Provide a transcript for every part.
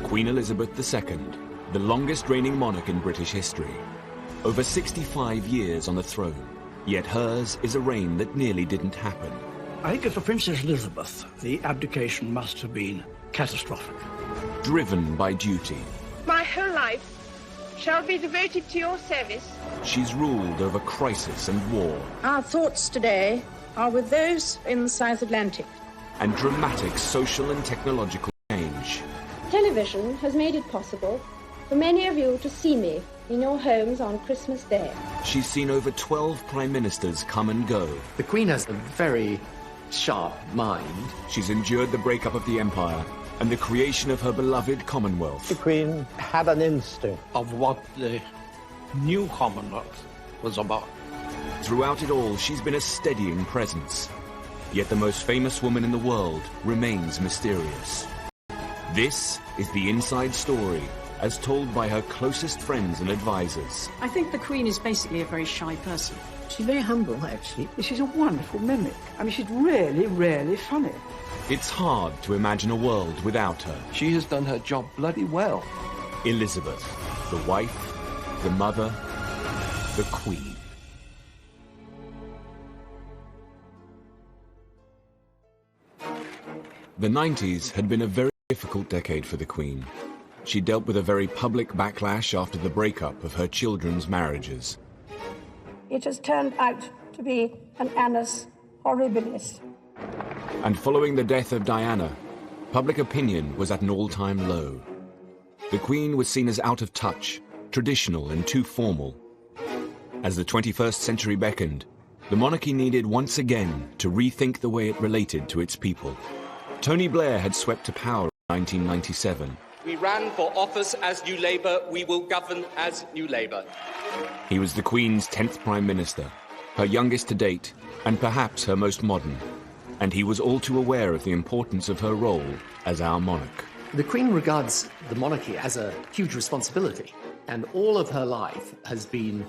Queen Elizabeth II, the longest reigning monarch in British history. Over 65 years on the throne, yet hers is a reign that nearly didn't happen. I think for Princess Elizabeth, the abdication must have been catastrophic. Driven by duty, My whole life shall be devoted to your service. she's ruled over crisis and war, Our thoughts today are with those in the South Atlantic. and dramatic social and technological change. Television has made it possible for many of you to see me in your homes on Christmas Day. She's seen over 12 prime ministers come and go. The Queen has a very sharp mind. She's endured the breakup of the empire and the creation of her beloved Commonwealth. The Queen had an instinct Of what the new Commonwealth was about. Throughout it all, she's been a steadying presence. Yet the most famous woman in the world remains mysterious. This is the inside story, as told by her closest friends and advisors. I think the Queen is basically a very shy person. She's very humble, actually. She's a wonderful mimic. I mean, she's really, really funny. It's hard to imagine a world without her. She has done her job bloody well. Elizabeth, the wife, the mother, the Queen. The 90s had been a very difficult decade for the Queen. She dealt with a very public backlash after the breakup of her children's marriages. It has turned out to be an annus horribilis. And following the death of Diana, public opinion was at an all-time low. The Queen was seen as out of touch, traditional and too formal. As the 21st century beckoned, the monarchy needed once again to rethink the way it related to its people. Tony Blair had swept to power in 1997. We ran for office as New Labour, we will govern as New Labour. He was the Queen's 10th Prime Minister, her youngest to date, and perhaps her most modern. And he was all too aware of the importance of her role as our monarch. The Queen regards the monarchy as a huge responsibility, and all of her life has been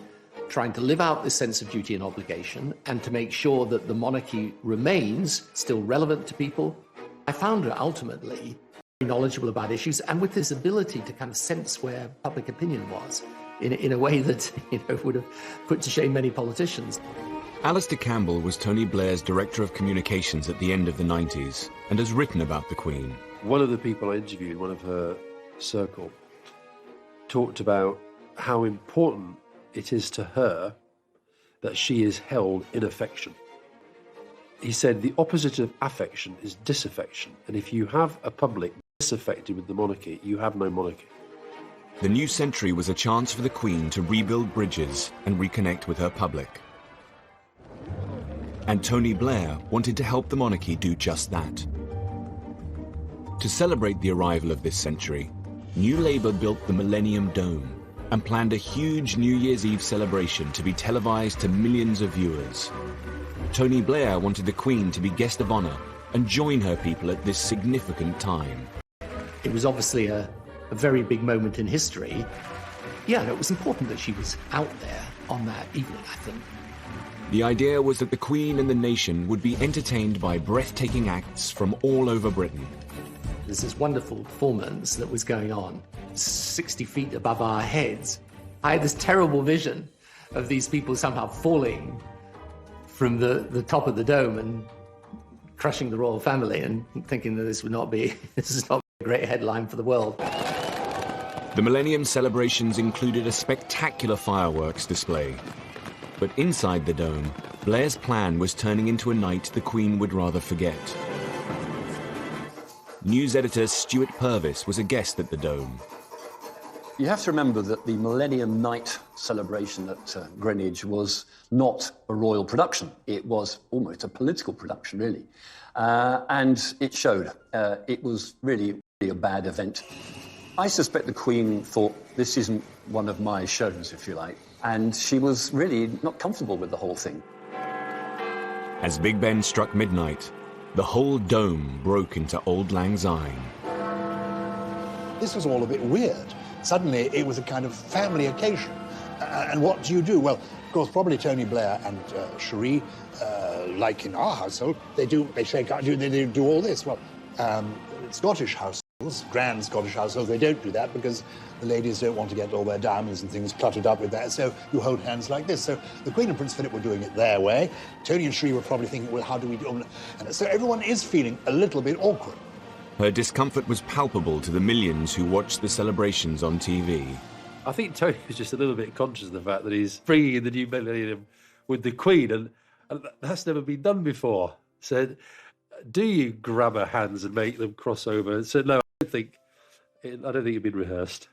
trying to live out this sense of duty and obligation and to make sure that the monarchy remains still relevant to people. I found her ultimately knowledgeable about issues and with this ability to kind of sense where public opinion was in a way that would have put to shame many politicians. Alistair Campbell was Tony Blair's Director of Communications at the end of the 90s and has written about the Queen. One of the people I interviewed, one of her circle, talked about how important it is to her that she is held in affection. He said the opposite of affection is disaffection, and if you have a public disaffected with the monarchy, you have no monarchy. The new century was a chance for the Queen to rebuild bridges and reconnect with her public. And Tony Blair wanted to help the monarchy do just that. To celebrate the arrival of this century, New Labour built the Millennium Dome and planned a huge New Year's Eve celebration to be televised to millions of viewers. Tony Blair wanted the Queen to be guest of honour and join her people at this significant time. It was obviously a very big moment in history. Yeah, and it was important that she was out there on that evening, I think. The idea was that the Queen and the nation would be entertained by breathtaking acts from all over Britain. There's this wonderful performance that was going on 60 feet above our heads. I had this terrible vision of these people somehow falling from the top of the dome and crushing the royal family, and thinking that this is not a great headline for the world. The Millennium celebrations included a spectacular fireworks display. But inside the dome, Blair's plan was turning into a night the Queen would rather forget. News editor Stuart Purvis was a guest at the dome. You have to remember that the Millennium Night celebration at Greenwich was not a royal production. It was almost a political production, really. And it showed. It was really a bad event. I suspect the Queen thought, this isn't one of my shows, if you like. And she was really not comfortable with the whole thing. As Big Ben struck midnight, the whole dome broke into Auld Lang Syne. This was all a bit weird. Suddenly, it was a kind of family occasion. And what do you do? Well, of course, probably Tony Blair and Cherie, like in our household, they do all this. Well, Scottish household, households, grand Scottish households, they don't do that because the ladies don't want to get all their diamonds and things cluttered up with that, so you hold hands like this. So the Queen and Prince Philip were doing it their way. Tony and Sri were probably thinking, well, how do we do it? And so everyone is feeling a little bit awkward. Her discomfort was palpable to the millions who watched the celebrations on TV. I think Tony was just a little bit conscious of the fact that he's bringing in the new millennium with the Queen, and that's never been done before. So, do you grab her hands and make them cross over? And said, no, I don't think it'd been rehearsed.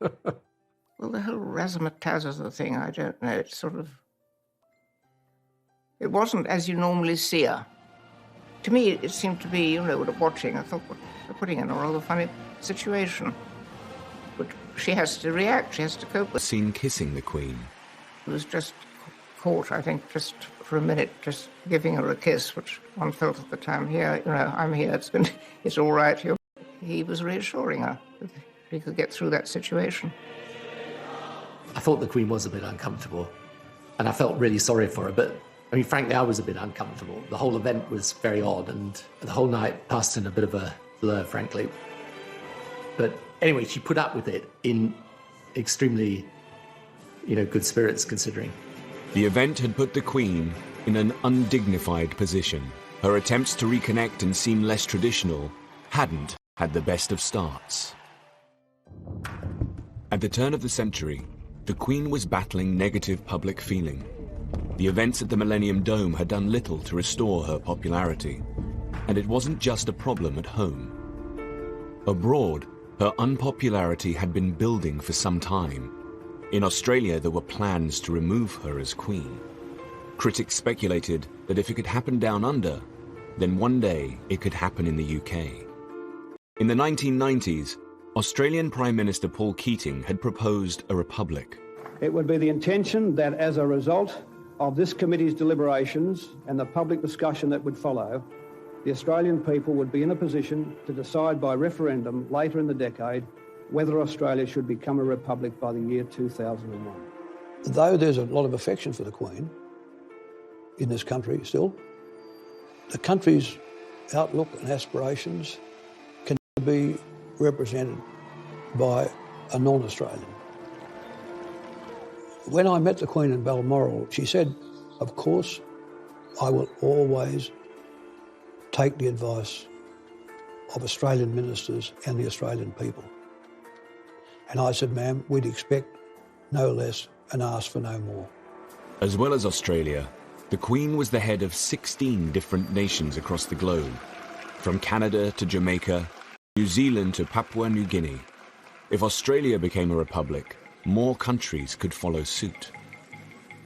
Well, the whole razzmatazz thing, I don't know. It's sort of... It wasn't as you normally see her. To me, it seemed to be, watching, I thought, they're putting in a rather funny situation. But she has to react, she has to cope with it. Seen kissing the Queen. It was just caught, I think, just for a minute, just giving her a kiss, which one felt at the time, here, I'm here, it's all right. He was reassuring her that he could get through that situation. I thought the Queen was a bit uncomfortable, and I felt really sorry for her, but I mean, frankly, I was a bit uncomfortable. The whole event was very odd, and the whole night passed in a bit of a blur, frankly. But anyway, she put up with it in extremely, good spirits, considering. The event had put the Queen in an undignified position. Her attempts to reconnect and seem less traditional hadn't had the best of starts. At the turn of the century, the Queen was battling negative public feeling. The events at the Millennium Dome had done little to restore her popularity, and it wasn't just a problem at home. Abroad, her unpopularity had been building for some time. In Australia, there were plans to remove her as Queen. Critics speculated that if it could happen down under, then one day it could happen in the UK. In the 1990s, Australian Prime Minister Paul Keating had proposed a republic. It would be the intention that as a result of this committee's deliberations and the public discussion that would follow, the Australian people would be in a position to decide by referendum later in the decade whether Australia should become a republic by the year 2001. Though there's a lot of affection for the Queen in this country still, the country's outlook and aspirations can be represented by a non-Australian. When I met the Queen in Balmoral, she said, of course, I will always take the advice of Australian ministers and the Australian people. And I said, ma'am, we'd expect no less and ask for no more. As well as Australia, the Queen was the head of 16 different nations across the globe, from Canada to Jamaica, New Zealand to Papua New Guinea. If Australia became a republic, more countries could follow suit.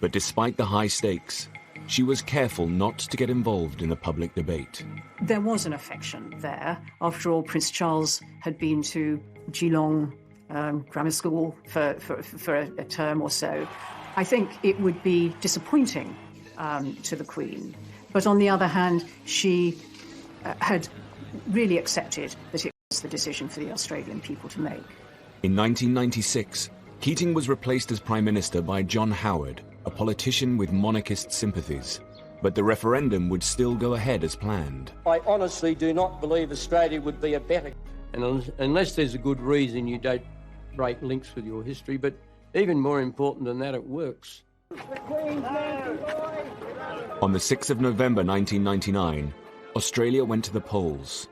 But despite the high stakes, she was careful not to get involved in the public debate. There was an affection there. After all, Prince Charles had been to Geelong Grammar School for a term or so. I think it would be disappointing to the Queen. But on the other hand, she had really accepted that it was the decision for the Australian people to make. In 1996, Keating was replaced as Prime Minister by John Howard, a politician with monarchist sympathies. But the referendum would still go ahead as planned. I honestly do not believe Australia would be a better... And unless there's a good reason, you don't break links with your history, but even more important than that, it works. On the 6th of November 1999, Australia went to the polls.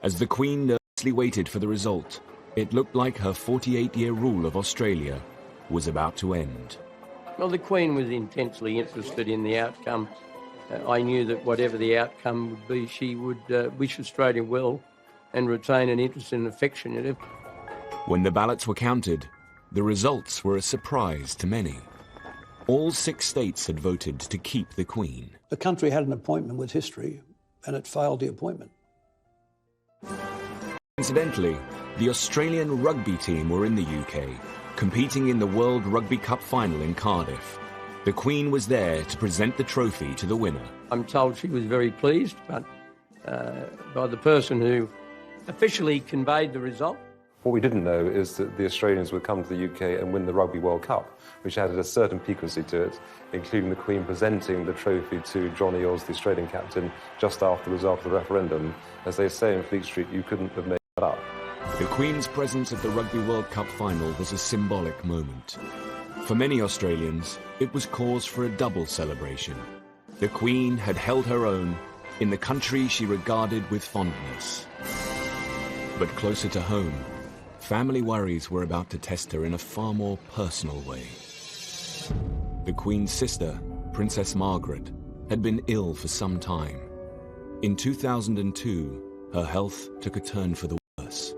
As the Queen nervously waited for the result, it looked like her 48-year rule of Australia was about to end. Well, the Queen was intensely interested in the outcome. I knew that whatever the outcome would be, she would wish Australia well and retain an interest and affection in it. When the ballots were counted, the results were a surprise to many. All 6 states had voted to keep the Queen. The country had an appointment with history, and it failed the appointment. Incidentally, the Australian rugby team were in the UK, competing in the World Rugby Cup final in Cardiff. The Queen was there to present the trophy to the winner. I'm told she was very pleased, but by the person who officially conveyed the result. What we didn't know is that the Australians would come to the UK and win the Rugby World Cup, which added a certain piquancy to it, including the Queen presenting the trophy to John Eales, the Australian captain, just after the result of the referendum. As they say in Fleet Street, you couldn't have made that up. The Queen's presence at the Rugby World Cup final was a symbolic moment. For many Australians, it was cause for a double celebration. The Queen had held her own in the country she regarded with fondness. But closer to home, family worries were about to test her in a far more personal way. The Queen's sister, Princess Margaret, had been ill for some time. In 2002, her health took a turn for the worse.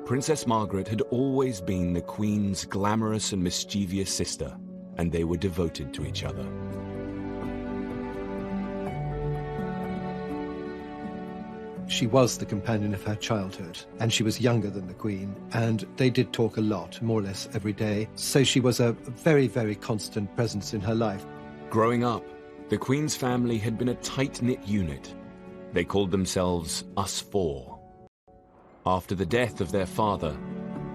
Princess Margaret had always been the Queen's glamorous and mischievous sister, and they were devoted to each other. She was the companion of her childhood, and she was younger than the Queen, and they did talk a lot, more or less every day, so she was a very, very constant presence in her life. Growing up, the Queen's family had been a tight-knit unit. They called themselves Us Four. After the death of their father,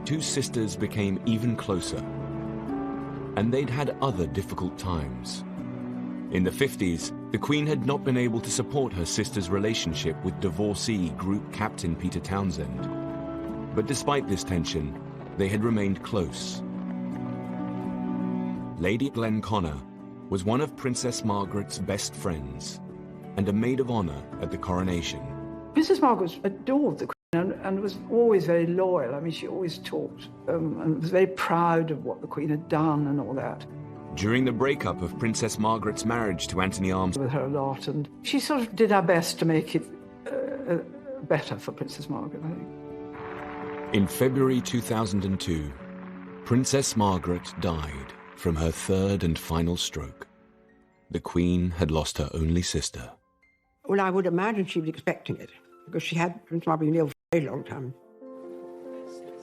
two sisters became even closer, and they'd had other difficult times. In the 50s, the Queen had not been able to support her sister's relationship with divorcee Group Captain Peter Townsend. But despite this tension, they had remained close. Lady Glenconner was one of Princess Margaret's best friends and a maid of honor at the coronation. Princess Margaret adored the Queen and was always very loyal. I mean, she always talked and was very proud of what the Queen had done and all that. During the breakup of Princess Margaret's marriage to Anthony Armstrong, with her a lot, and she sort of did her best to make it better for Princess Margaret, I think. In February 2002, Princess Margaret died from her third and final stroke. The Queen had lost her only sister. Well, I would imagine she was expecting it, because she had Princess Margaret been ill for a very long time.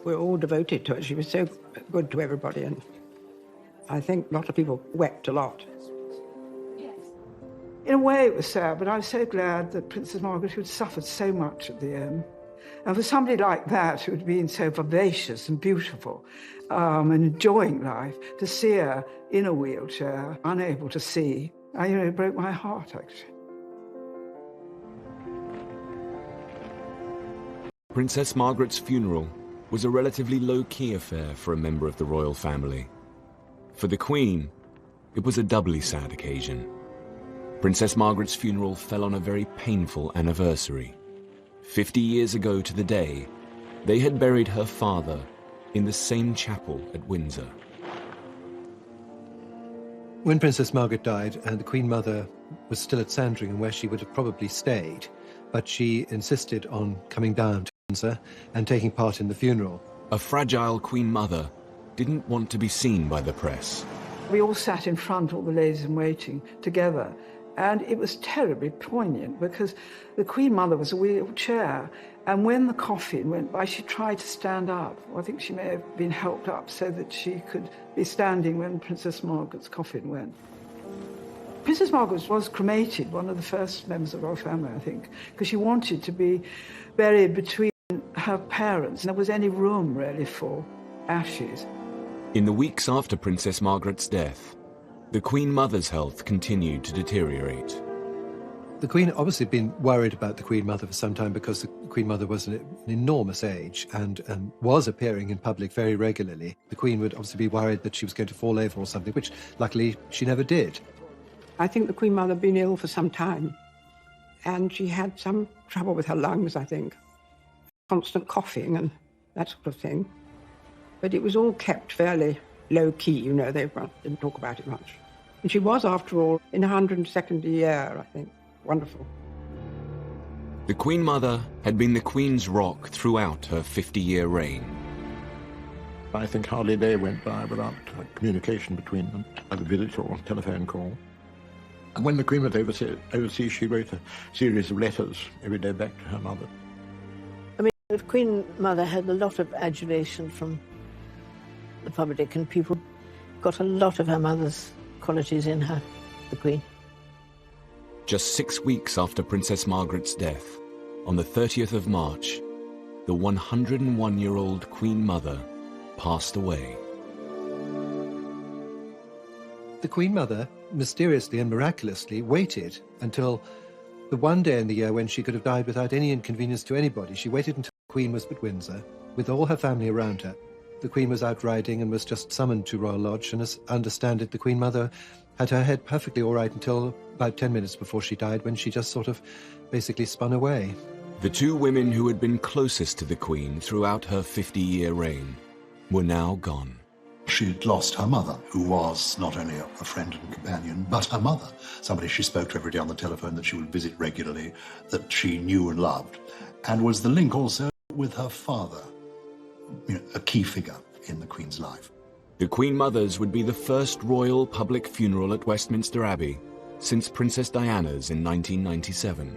We're all devoted to her. She was so good to everybody, and I think a lot of people wept a lot. In a way, it was sad, but I was so glad that Princess Margaret, who had suffered so much at the end, and for somebody like that who had been so vivacious and beautiful and enjoying life, to see her in a wheelchair, unable to see, it broke my heart, actually. Princess Margaret's funeral was a relatively low-key affair for a member of the royal family. For the Queen, it was a doubly sad occasion. Princess Margaret's funeral fell on a very painful anniversary. 50 years ago to the day, they had buried her father in the same chapel at Windsor. When Princess Margaret died, and the Queen Mother was still at Sandringham, where she would have probably stayed, but she insisted on coming down to Windsor and taking part in the funeral. A fragile Queen Mother didn't want to be seen by the press. We all sat in front, all the ladies in waiting, together. And it was terribly poignant because the Queen Mother was a wheelchair. And when the coffin went by, she tried to stand up. I think she may have been helped up so that she could be standing when Princess Margaret's coffin went. Princess Margaret was cremated, one of the first members of our family, I think, because she wanted to be buried between her parents. And there was any room, really, for ashes. In the weeks after Princess Margaret's death, the Queen Mother's health continued to deteriorate. The Queen had obviously been worried about the Queen Mother for some time because the Queen Mother was an enormous age and was appearing in public very regularly. The Queen would obviously be worried that she was going to fall over or something, which luckily she never did. I think the Queen Mother had been ill for some time, and she had some trouble with her lungs, I think. Constant coughing and that sort of thing. But it was all kept fairly low-key, they didn't talk about it much. And she was, after all, in her 102nd year, I think. Wonderful. The Queen Mother had been the Queen's rock throughout her 50-year reign. I think hardly a day went by without communication between them, either visit or telephone call. And when the Queen was overseas, she wrote a series of letters every day back to her mother. I mean, the Queen Mother had a lot of adulation from the public, and people got a lot of her mother's qualities in her, the Queen. Just 6 weeks after Princess Margaret's death, on the 30th of March, the 101-year-old Queen Mother passed away. The Queen Mother, mysteriously and miraculously, waited until the one day in the year when she could have died without any inconvenience to anybody. She waited until the Queen was at Windsor, with all her family around her. The Queen was out riding and was just summoned to Royal Lodge, and as I understand it, the Queen Mother had her head perfectly all right until about 10 minutes before she died, when she just sort of basically spun away. The two women who had been closest to the Queen throughout her 50-year reign were now gone. She'd lost her mother, who was not only a friend and companion, but her mother, somebody she spoke to every day on the telephone, that she would visit regularly, that she knew and loved, and was the link also with her father, a key figure in the Queen's life. The Queen Mother's would be the first royal public funeral at Westminster Abbey since Princess Diana's in 1997.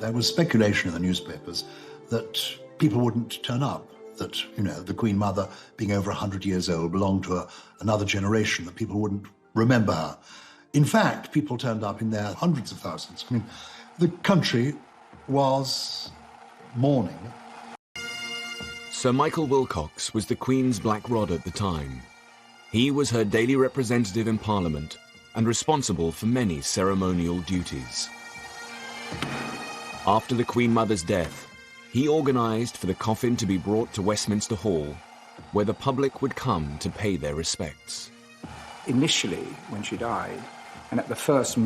There was speculation in the newspapers that people wouldn't turn up, that, the Queen Mother, being over 100 years old, belonged to another generation, that people wouldn't remember her. In fact, people turned up in their hundreds of thousands. I mean, the country was mourning. Sir Michael Wilcox was the Queen's black rod at the time. He was her daily representative in Parliament and responsible for many ceremonial duties. After the Queen Mother's death, he organised for the coffin to be brought to Westminster Hall, where the public would come to pay their respects. Initially, when she died, and at the first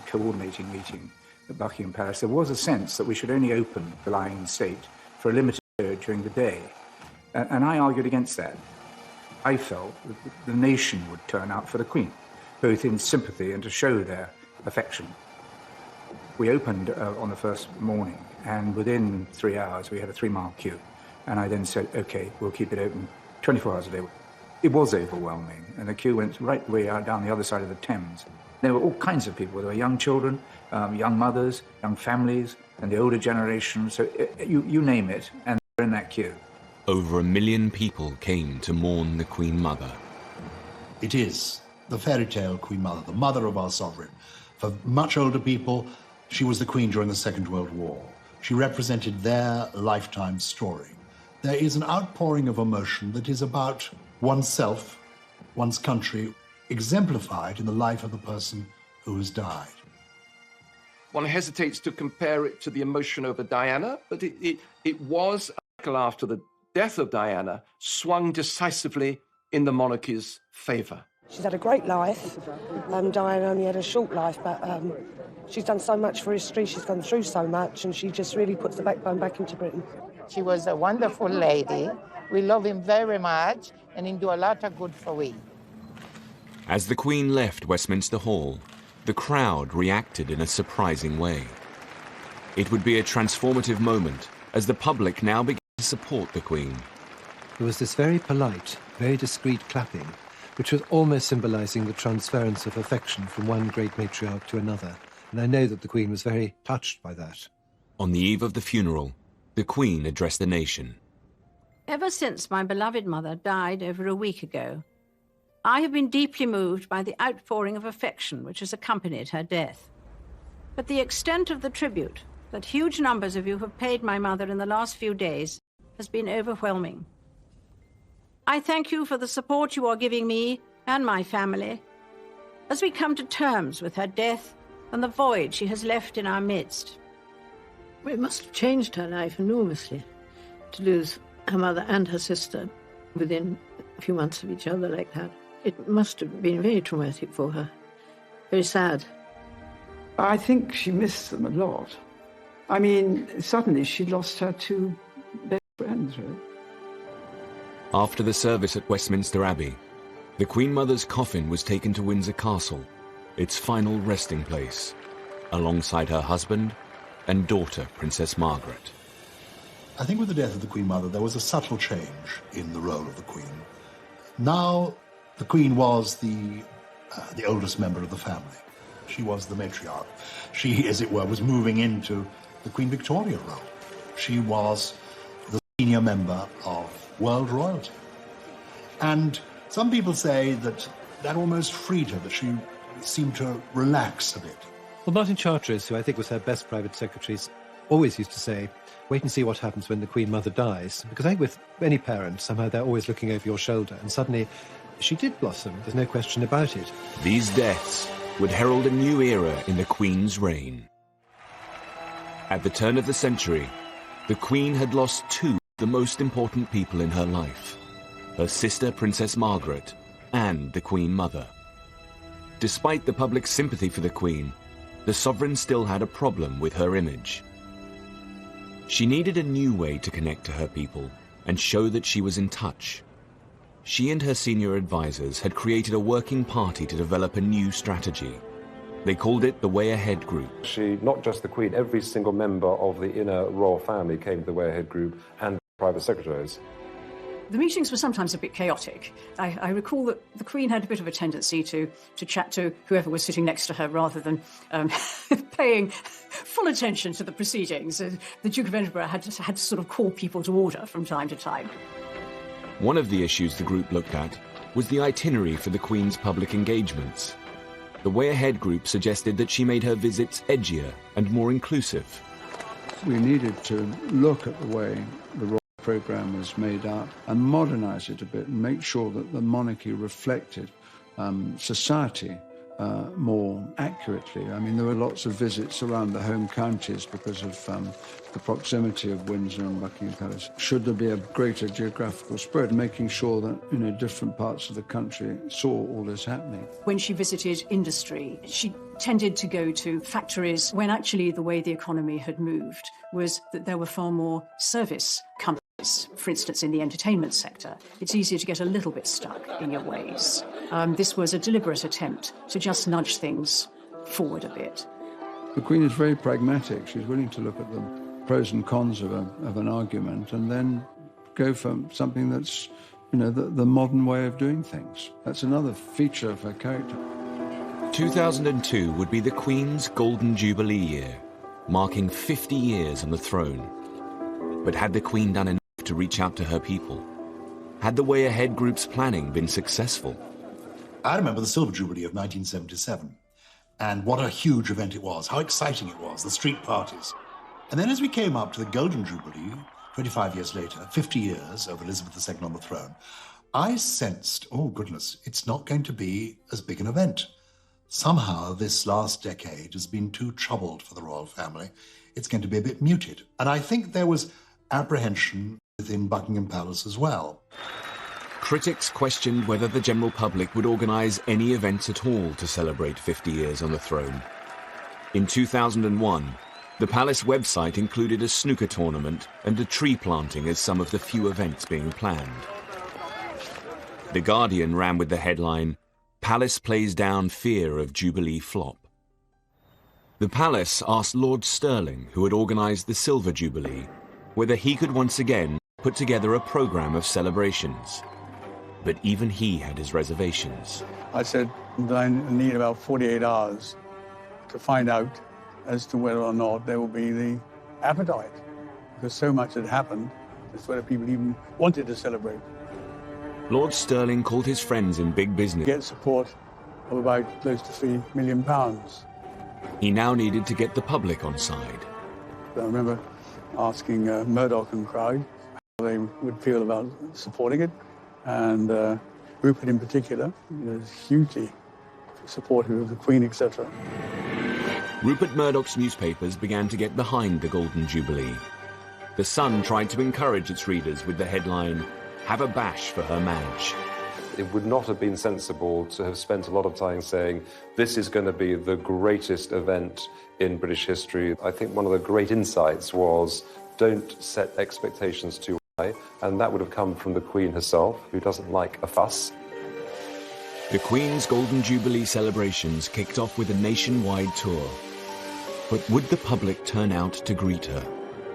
coordinating meeting at Buckingham Palace, there was a sense that we should only open the lying in state for a limited period during the day. And I argued against that. I felt that the nation would turn out for the Queen, both in sympathy and to show their affection. We opened on the first morning, and within 3 hours we had a 3-mile queue. And I then said, OK, we'll keep it open 24 hours a day. It was overwhelming, and the queue went right the way out down the other side of the Thames. There were all kinds of people. There were young children, young mothers, young families, and the older generation. So you name it, and they're in that queue. Over 1 million people came to mourn the Queen Mother. It is the fairy tale Queen Mother, the mother of our sovereign. For much older people, she was the Queen during the Second World War. She represented their lifetime story. There is an outpouring of emotion that is about oneself, one's country, exemplified in the life of the person who has died. One hesitates to compare it to the emotion over Diana, but it was, after the death of Diana, swung decisively in the monarchy's favour. She's had a great life. Diana only had a short life, but she's done so much for history, she's gone through so much, and she just really puts the backbone back into Britain. She was a wonderful lady. We love him very much, and he do a lot of good for we. As the Queen left Westminster Hall, the crowd reacted in a surprising way. It would be a transformative moment as the public now began to support the Queen. There was this very polite, very discreet clapping, which was almost symbolising the transference of affection from one great matriarch to another, and I know that the Queen was very touched by that. On the eve of the funeral, the Queen addressed the nation. Ever since my beloved mother died over a week ago, I have been deeply moved by the outpouring of affection which has accompanied her death. But the extent of the tribute that huge numbers of you have paid my mother in the last few days has been overwhelming. I thank you for the support you are giving me and my family as we come to terms with her death and the void she has left in our midst. It must have changed her life enormously to lose her mother and her sister within a few months of each other like that. It must have been very traumatic for her, very sad. I think she missed them a lot. I mean, suddenly she lost her two best friends, really. After the service at Westminster Abbey, the Queen Mother's coffin was taken to Windsor Castle, its final resting place, alongside her husband and daughter, Princess Margaret. I think with the death of the Queen Mother, there was a subtle change in the role of the Queen. Now, the Queen was the oldest member of the family. She was the matriarch. She, as it were, was moving into the Queen Victoria role. She was the senior member of world royalty. And some people say that that almost freed her, that she seemed to relax a bit. Well, Martin Charteris, who I think was her best private secretary, always used to say, wait and see what happens when the Queen Mother dies. Because I think with any parent, somehow they're always looking over your shoulder. And suddenly, she did blossom. There's no question about it. These deaths would herald a new era in the Queen's reign. At the turn of the century, the Queen had lost two the most important people in her life, her sister Princess Margaret and the Queen Mother. Despite the public's sympathy for the Queen, the sovereign still had a problem with her image. She needed a new way to connect to her people and show that she was in touch. She and her senior advisors had created a working party to develop a new strategy. They called it the Way Ahead Group. She, not just the Queen, every single member of the inner royal family came to the Way Ahead Group and private secretaries. The meetings were sometimes a bit chaotic. I recall that the Queen had a bit of a tendency to chat to whoever was sitting next to her rather than paying full attention to the proceedings. The Duke of Edinburgh had to sort of call people to order from time to time. One of the issues the group looked at was the itinerary for the Queen's public engagements. The Way Ahead Group suggested that she made her visits edgier and more inclusive. We needed to look at the way the royal programme was made up and modernise it a bit and make sure that the monarchy reflected society more accurately. I mean, there were lots of visits around the home counties because of the proximity of Windsor and Buckingham Palace. Should there be a greater geographical spread, making sure that, different parts of the country saw all this happening. When she visited industry, she tended to go to factories when actually the way the economy had moved was that there were far more service companies. For instance, in the entertainment sector, it's easier to get a little bit stuck in your ways. This was a deliberate attempt to just nudge things forward a bit. The Queen is very pragmatic. She's willing to look at the pros and cons of an argument and then go for something that's, the modern way of doing things. That's another feature of her character. 2002 would be the Queen's Golden Jubilee year, marking 50 years on the throne. But had the Queen done enough to reach out to her people? Had the Way Ahead Group's planning been successful? I remember the Silver Jubilee of 1977, and what a huge event it was, how exciting it was, the street parties. And then as we came up to the Golden Jubilee, 25 years later, 50 years of Elizabeth II on the throne, I sensed, oh goodness, it's not going to be as big an event. Somehow this last decade has been too troubled for the royal family. It's going to be a bit muted. And I think there was apprehension within Buckingham Palace as well. Critics questioned whether the general public would organise any events at all to celebrate 50 years on the throne. In 2001, the palace website included a snooker tournament and a tree planting as some of the few events being planned. The Guardian ran with the headline, "Palace plays down fear of Jubilee flop." The palace asked Lord Stirling, who had organised the Silver Jubilee, whether he could once again put together a programme of celebrations. But even he had his reservations. I said that I need about 48 hours to find out as to whether or not there will be the appetite, because so much had happened, as whether people even wanted to celebrate. Lord Stirling called his friends in big business. Get support of about close to £3 million. He now needed to get the public on side. I remember asking Murdoch and crowd how they would feel about supporting it, and Rupert in particular was hugely supportive of the Queen, etc. Rupert Murdoch's newspapers began to get behind the Golden Jubilee. The Sun tried to encourage its readers with the headline, "Have a bash for Her Madge." It would not have been sensible to have spent a lot of time saying, this is going to be the greatest event in British history. I think one of the great insights was, don't set expectations too high, and that would have come from the Queen herself, who doesn't like a fuss. The Queen's Golden Jubilee celebrations kicked off with a nationwide tour. But would the public turn out to greet her?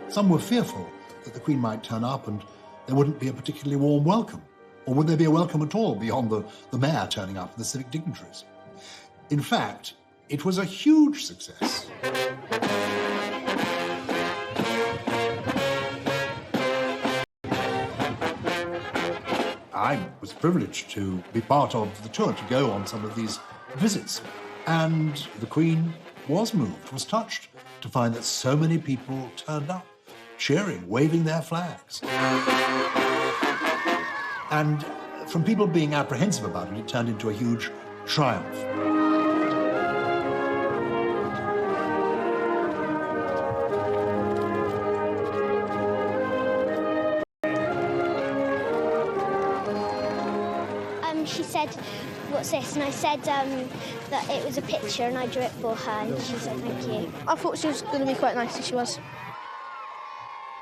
Some were fearful that the Queen might turn up and there wouldn't be a particularly warm welcome. Or would there be a welcome at all beyond the mayor turning up and the civic dignitaries? In fact, it was a huge success. I was privileged to be part of the tour, to go on some of these visits. And the Queen was moved, was touched to find that so many people turned up, cheering, waving their flags. And from people being apprehensive about it, it turned into a huge triumph. she said, "What's this?" And I said that it was a picture and I drew it for her, and she said thank you. I thought she was going to be quite nice, and she was.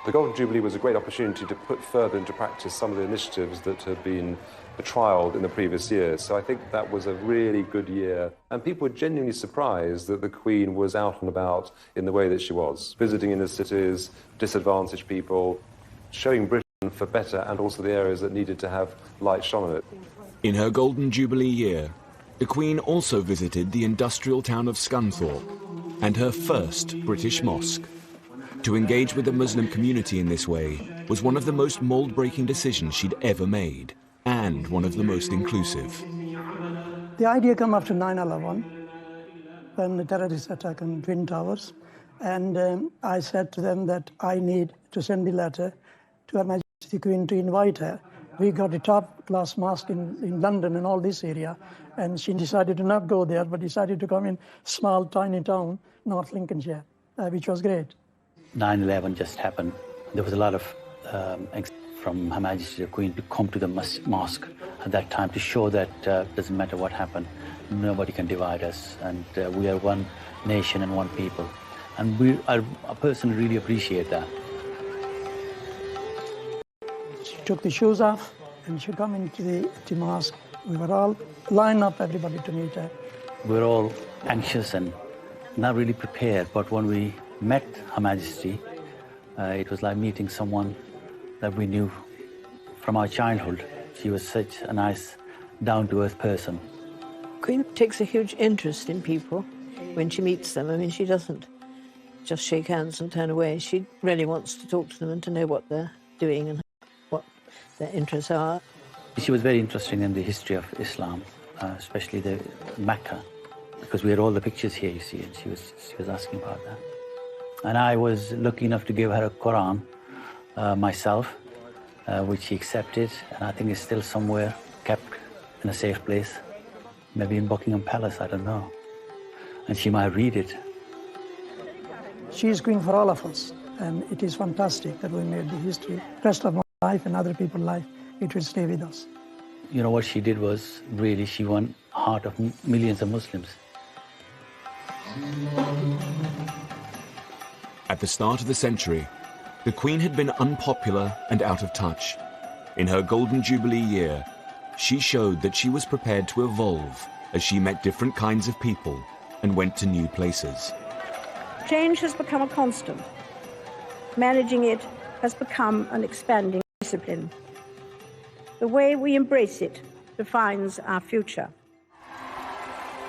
The Golden Jubilee was a great opportunity to put further into practice some of the initiatives that had been trialled in the previous years. So I think that was a really good year. And people were genuinely surprised that the Queen was out and about in the way that she was, visiting inner cities, disadvantaged people, showing Britain for better and also the areas that needed to have light shone on it. In her Golden Jubilee year, the Queen also visited the industrial town of Scunthorpe and her first British mosque. To engage with the Muslim community in this way was one of the most mould-breaking decisions she'd ever made, and one of the most inclusive. The idea came after 9/11, when the terrorist attack on Twin Towers, and I said to them that I need to send the letter to Her Majesty the Queen to invite her. We got a top-class mosque in London and all this area, and she decided to not go there, but decided to come in small, tiny town, North Lincolnshire, which was great. 9/11 just happened. There was a lot of from Her Majesty the Queen to come to the mosque at that time to show that doesn't matter what happened, nobody can divide us, and we are one nation and one people. And I personally really appreciate that. She took the shoes off and she came into the mosque. We were all lined up, everybody, to meet her. We were all anxious and not really prepared, but when we met Her Majesty, it was like meeting someone that we knew from our childhood. She was such a nice, down-to-earth person. Queen takes a huge interest in people when she meets them. I mean, she doesn't just shake hands and turn away. She really wants to talk to them and to know what they're doing and what their interests are. She was very interested in the history of Islam, especially the Mecca, because we had all the pictures here, you see, and she was asking about that. And I was lucky enough to give her a Quran myself, which she accepted, and I think it's still somewhere kept in a safe place, maybe in Buckingham Palace, I don't know. And she might read it. She is Queen for all of us, and it is fantastic that we made the history. Rest of my life and other people's life, it will stay with us. You know, what she did was really, she won the heart of millions of Muslims. At the start of the century, the Queen had been unpopular and out of touch. In her Golden Jubilee year, she showed that she was prepared to evolve as she met different kinds of people and went to new places. Change has become a constant. Managing it has become an expanding discipline. The way we embrace it defines our future.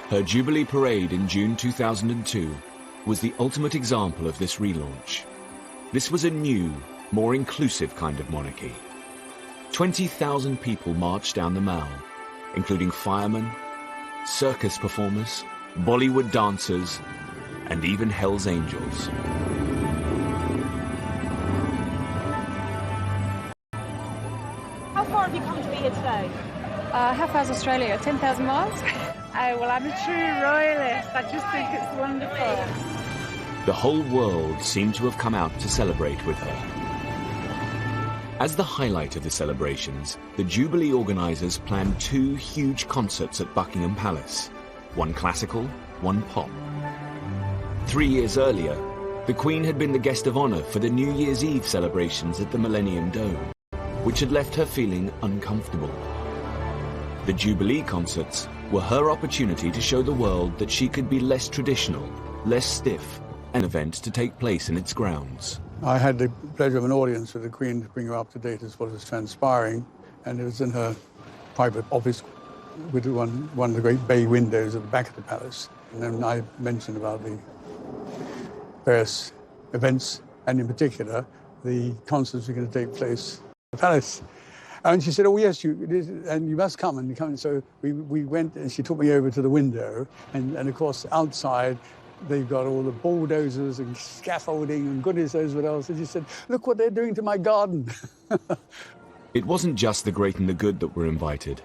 Her Jubilee Parade in June 2002 was the ultimate example of this relaunch. This was a new, more inclusive kind of monarchy. 20,000 people marched down the Mall, including firemen, circus performers, Bollywood dancers, and even Hell's Angels. How far have you come to be here today? How far is Australia? 10,000 miles? Oh, well, I'm a true royalist. I just think it's wonderful. The whole world seemed to have come out to celebrate with her. As the highlight of the celebrations, the Jubilee organisers planned 2 huge concerts at Buckingham Palace, one classical, one pop. 3 years earlier, the Queen had been the guest of honour for the New Year's Eve celebrations at the Millennium Dome, which had left her feeling uncomfortable. The Jubilee concerts were her opportunity to show the world that she could be less traditional, less stiff, an event to take place in its grounds. I had the pleasure of an audience with the Queen to bring her up to date as what was transpiring, and it was in her private office with one of the great bay windows at the back of the palace. And then I mentioned about the various events, and in particular, the concerts were going to take place at the palace. And she said, "Oh, yes, you must come." And come. So we went, and she took me over to the window, and of course, outside, they've got all the bulldozers and scaffolding and goodness knows what else. And she said, "Look what they're doing to my garden." It wasn't just the great and the good that were invited.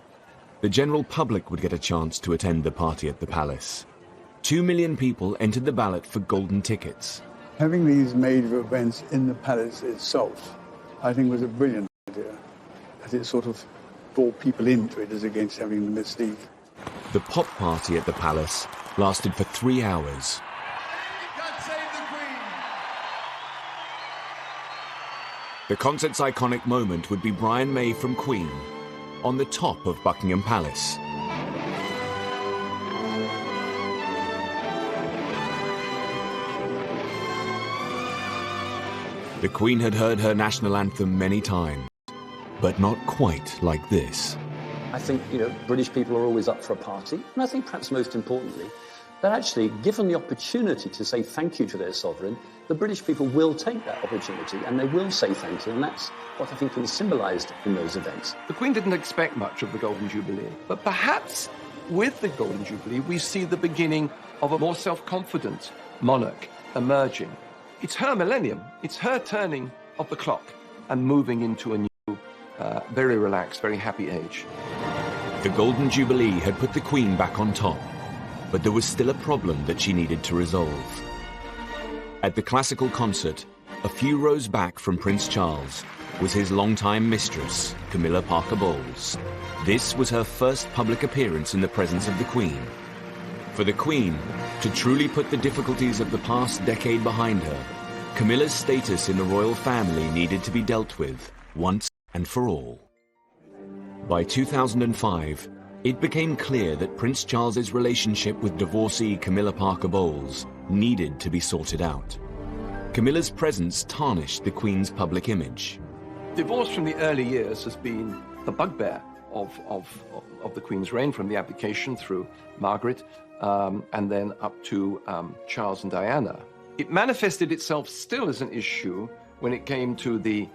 The general public would get a chance to attend the party at the palace. 2 million people entered the ballot for golden tickets. Having these major events in the palace itself, I think, was a brilliant idea. As it sort of draw people into it as against having the mystique. The pop party at the palace lasted for 3 hours. The concert's iconic moment would be Brian May from Queen on the top of Buckingham Palace. The Queen had heard her national anthem many times, but not quite like this. I think, British people are always up for a party, and I think perhaps most importantly, that actually, given the opportunity to say thank you to their sovereign, the British people will take that opportunity and they will say thank you, and that's what I think was symbolised in those events. The Queen didn't expect much of the Golden Jubilee, but perhaps with the Golden Jubilee we see the beginning of a more self-confident monarch emerging. It's her millennium, it's her turning of the clock and moving into a new, very relaxed, very happy age. The Golden Jubilee had put the Queen back on top, but there was still a problem that she needed to resolve. At the classical concert, a few rows back from Prince Charles, was his longtime mistress, Camilla Parker Bowles. This was her first public appearance in the presence of the Queen. For the Queen to truly put the difficulties of the past decade behind her, Camilla's status in the royal family needed to be dealt with once and for all. By 2005, it became clear that Prince Charles's relationship with divorcee Camilla Parker Bowles needed to be sorted out. Camilla's presence tarnished the Queen's public image. Divorce from the early years has been the bugbear of the Queen's reign, from the abdication through Margaret and then up to Charles and Diana. It manifested itself still as an issue when it came to the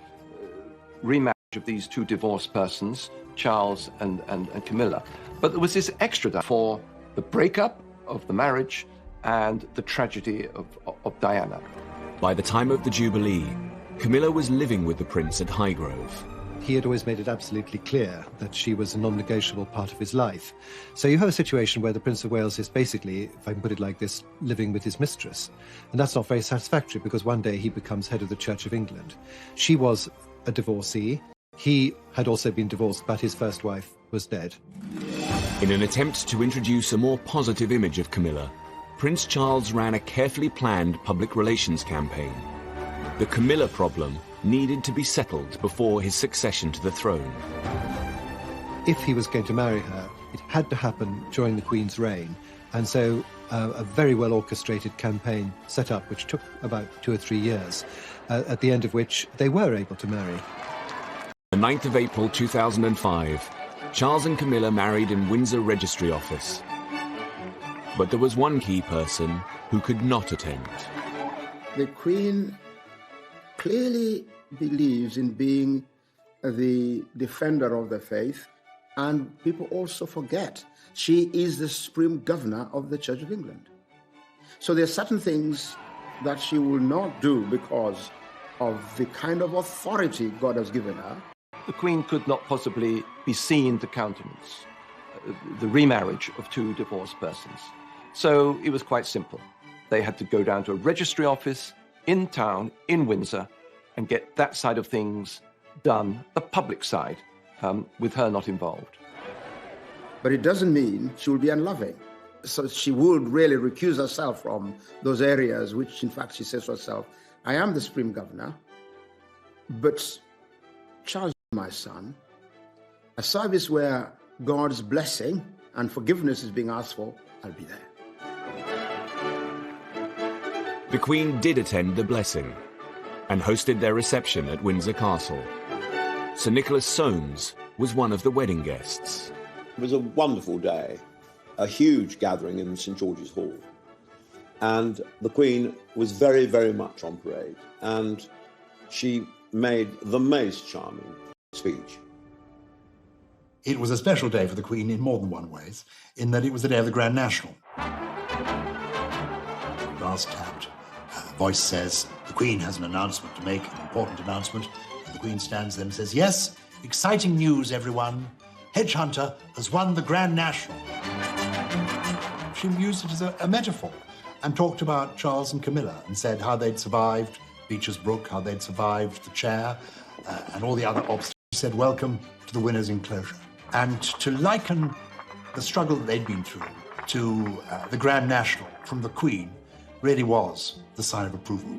remarriage of these two divorced persons, Charles and Camilla. But there was this extra for the breakup of the marriage and the tragedy of Diana. By the time of the Jubilee, Camilla was living with the Prince at Highgrove. He had always made it absolutely clear that she was a non-negotiable part of his life. So you have a situation where the Prince of Wales is basically, if I can put it like this, living with his mistress. And that's not very satisfactory, because one day he becomes head of the Church of England. She was a divorcee. He had also been divorced, but his first wife was dead. In an attempt to introduce a more positive image of Camilla, Prince Charles ran a carefully planned public relations campaign. The Camilla problem needed to be settled before his succession to the throne. If he was going to marry her, it had to happen during the Queen's reign, and so a very well orchestrated campaign set up, which took about 2 or 3 years, at the end of which they were able to marry. The 9th of April 2005, Charles and Camilla married in Windsor Registry Office. But there was one key person who could not attend. The Queen clearly believes in being the defender of the faith, and people also forget she is the supreme governor of the Church of England. So there are certain things that she will not do because of the kind of authority God has given her. The Queen could not possibly be seen to countenance the remarriage of two divorced persons. So it was quite simple. They had to go down to a registry office in town, in Windsor, and get that side of things done, the public side, with her not involved. But it doesn't mean she will be unloving. So she would really recuse herself from those areas which, in fact, she says to herself, I am the supreme governor, but Charles, my son, a service where God's blessing and forgiveness is being asked for, I'll be there. The Queen did attend the blessing and hosted their reception at Windsor Castle. Sir Nicholas Soames was one of the wedding guests. It was a wonderful day, a huge gathering in St George's Hall. And the Queen was very, very much on parade. And she made the most charming speech. It was a special day for the Queen in more than one ways, in that it was the day of the Grand National. Brass tapped. Voice says, the Queen has an announcement to make, an important announcement. And the Queen stands there and says, yes, exciting news, everyone. Hedgehunter has won the Grand National. She used it as a metaphor and talked about Charles and Camilla and said how they'd survived Beecher's Brook, how they'd survived the chair and all the other obstacles. She said, welcome to the winner's enclosure. And to liken the struggle that they'd been through to the Grand National from the Queen really was the sign of approval.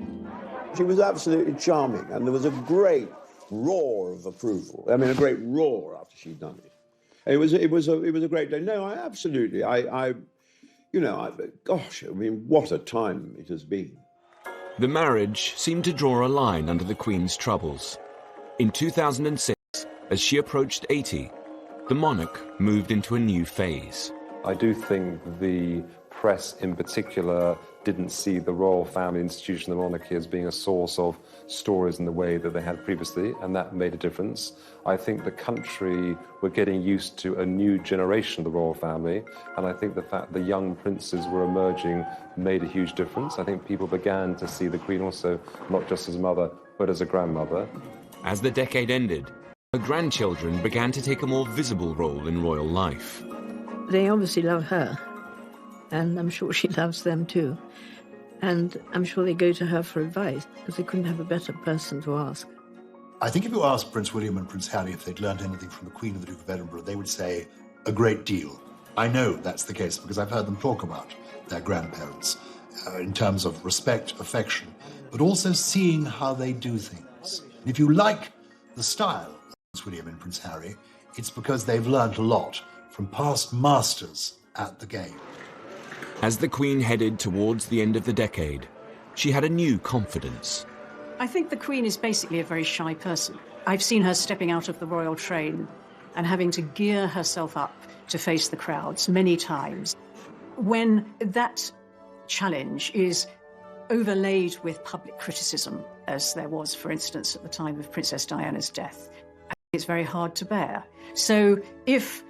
She was absolutely charming, and there was a great roar of approval. I mean, a great roar after she'd done it. It was a great day. No, gosh, I mean, what a time it has been. The marriage seemed to draw a line under the Queen's troubles. In 2006, as she approached 80, the monarch moved into a new phase. I do think the press in particular didn't see the royal family institution, the monarchy, as being a source of stories in the way that they had previously, and that made a difference. I think the country were getting used to a new generation of the royal family, and I think the fact the young princes were emerging made a huge difference. I think people began to see the Queen also not just as a mother, but as a grandmother. As the decade ended, her grandchildren began to take a more visible role in royal life. They obviously love her, and I'm sure she loves them too. And I'm sure they go to her for advice, because they couldn't have a better person to ask. I think if you asked Prince William and Prince Harry if they'd learned anything from the Queen and the Duke of Edinburgh, they would say a great deal. I know that's the case because I've heard them talk about their grandparents in terms of respect, affection, but also seeing how they do things. And if you like the style of Prince William and Prince Harry, it's because they've learned a lot from past masters at the game. As the Queen headed towards the end of the decade, she had a new confidence. I think the Queen is basically a very shy person. I've seen her stepping out of the royal train and having to gear herself up to face the crowds many times. When that challenge is overlaid with public criticism, as there was, for instance, at the time of Princess Diana's death, I think it's very hard to bear. So if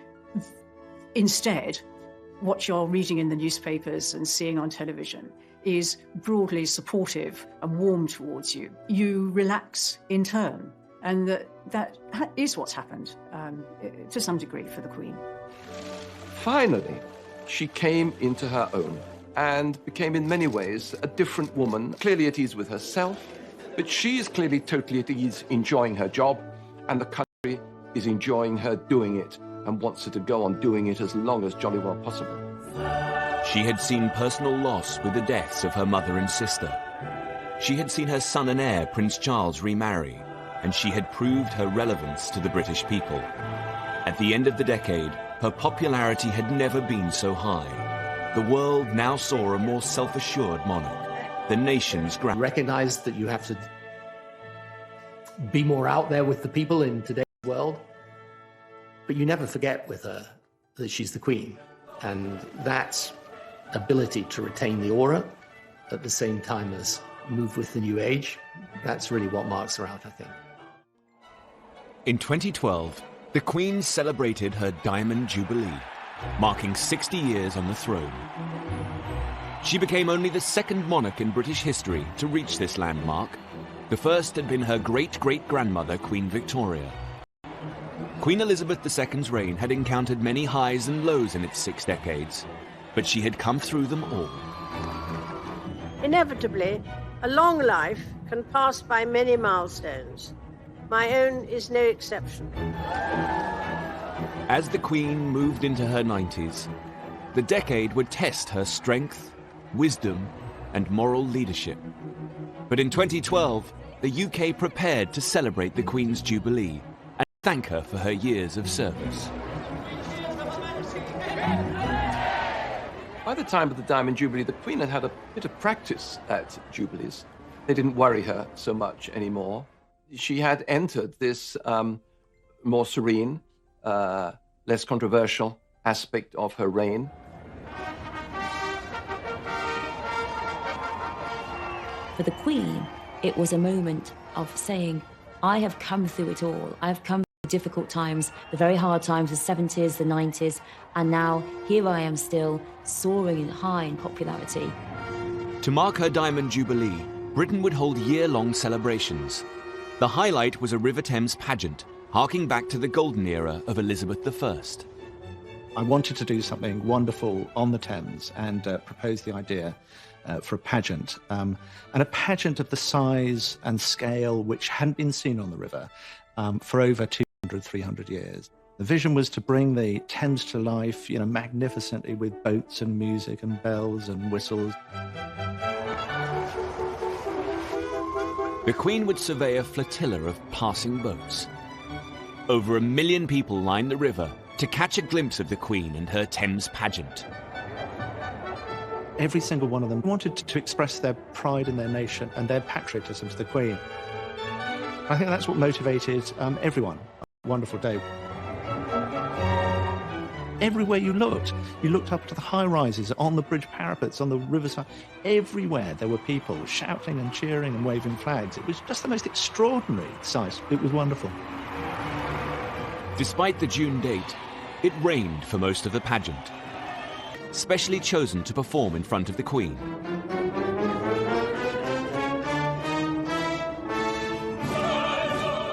instead what you're reading in the newspapers and seeing on television is broadly supportive and warm towards you, you relax in turn. And that is what's happened to some degree for the Queen. Finally, she came into her own and became in many ways a different woman, clearly at ease with herself, but she is clearly totally at ease enjoying her job, and the country is enjoying her doing it and wants her to go on doing it as long as jolly well possible. She had seen personal loss with the deaths of her mother and sister. She had seen her son and heir, Prince Charles, remarry, and she had proved her relevance to the British people. At the end of the decade, her popularity had never been so high. The world now saw a more self-assured monarch, the nation's grand. Recognize that you have to be more out there with the people in today's world, but you never forget with her that she's the Queen, and that ability to retain the aura at the same time as move with the new age, that's really what marks her out, I think. In 2012, the Queen celebrated her Diamond Jubilee, marking 60 years on the throne. She became only the second monarch in British history to reach this landmark. The first had been her great-great-grandmother, Queen Victoria. Queen Elizabeth II's reign had encountered many highs and lows in its 6 decades, but she had come through them all. Inevitably, a long life can pass by many milestones. My own is no exception. As the Queen moved into her 90s, the decade would test her strength, wisdom, and moral leadership. But in 2012, the UK prepared to celebrate the Queen's Jubilee and thank her for her years of service. By the time of the Diamond Jubilee, the Queen had had a bit of practice at Jubilees. They didn't worry her so much anymore. She had entered this more serene, less controversial aspect of her reign. For the Queen, it was a moment of saying, I have come through it all. I have come through difficult times, the very hard times, the 70s, the 90s, and now here I am still, soaring high in popularity. To mark her Diamond Jubilee, Britain would hold year-long celebrations. The highlight was a River Thames pageant, harking back to the golden era of Elizabeth I. I wanted to do something wonderful on the Thames and proposed the idea for a pageant, and a pageant of the size and scale which hadn't been seen on the river for over 200, 300 years. The vision was to bring the Thames to life, magnificently with boats and music and bells and whistles. The Queen would survey a flotilla of passing boats. Over 1 million people lined the river to catch a glimpse of the Queen and her Thames pageant. Every single one of them wanted to express their pride in their nation and their patriotism to the Queen. I think that's what motivated everyone. A wonderful day. Everywhere you looked up to the high-rises, on the bridge parapets, on the riverside. Everywhere there were people shouting and cheering and waving flags. It was just the most extraordinary sight. It was wonderful. Despite the June date, it rained for most of the pageant. Specially chosen to perform in front of the Queen.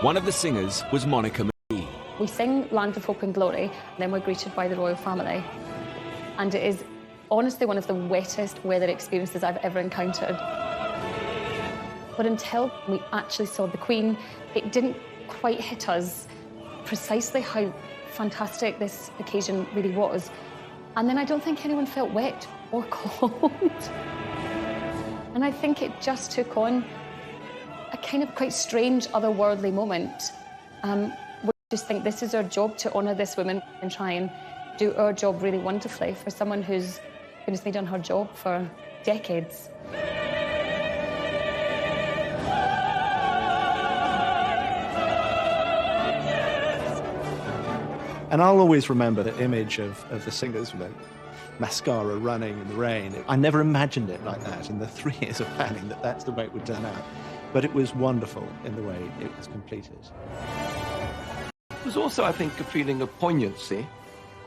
One of the singers was Monica McGee. We sing Land of Hope and Glory, and then we're greeted by the royal family. And it is honestly one of the wettest weather experiences I've ever encountered. But until we actually saw the Queen, it didn't quite hit us precisely how fantastic this occasion really was. And then I don't think anyone felt wet or cold. And I think it just took on a kind of quite strange, otherworldly moment. We just think this is our job, to honour this woman and try and do our job really wonderfully for someone who's been done her job for decades. And I'll always remember the image of the singers with mascara running in the rain. I never imagined it like that in the 3 years of planning, that's the way it would turn out. But it was wonderful in the way it was completed. There was also, I think, a feeling of poignancy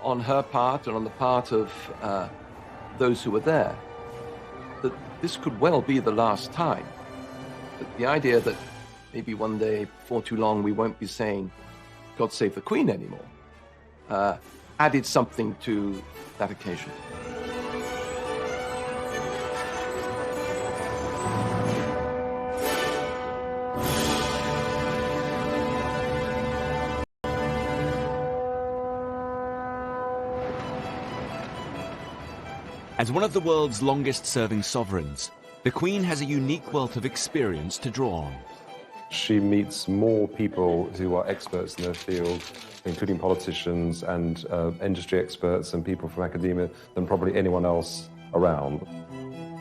on her part and on the part of those who were there, that this could well be the last time. That the idea that maybe one day, before too long, we won't be saying, God save the Queen anymore, added something to that occasion. As one of the world's longest-serving sovereigns, the Queen has a unique wealth of experience to draw on. She meets more people who are experts in their field, including politicians and industry experts and people from academia, than probably anyone else around.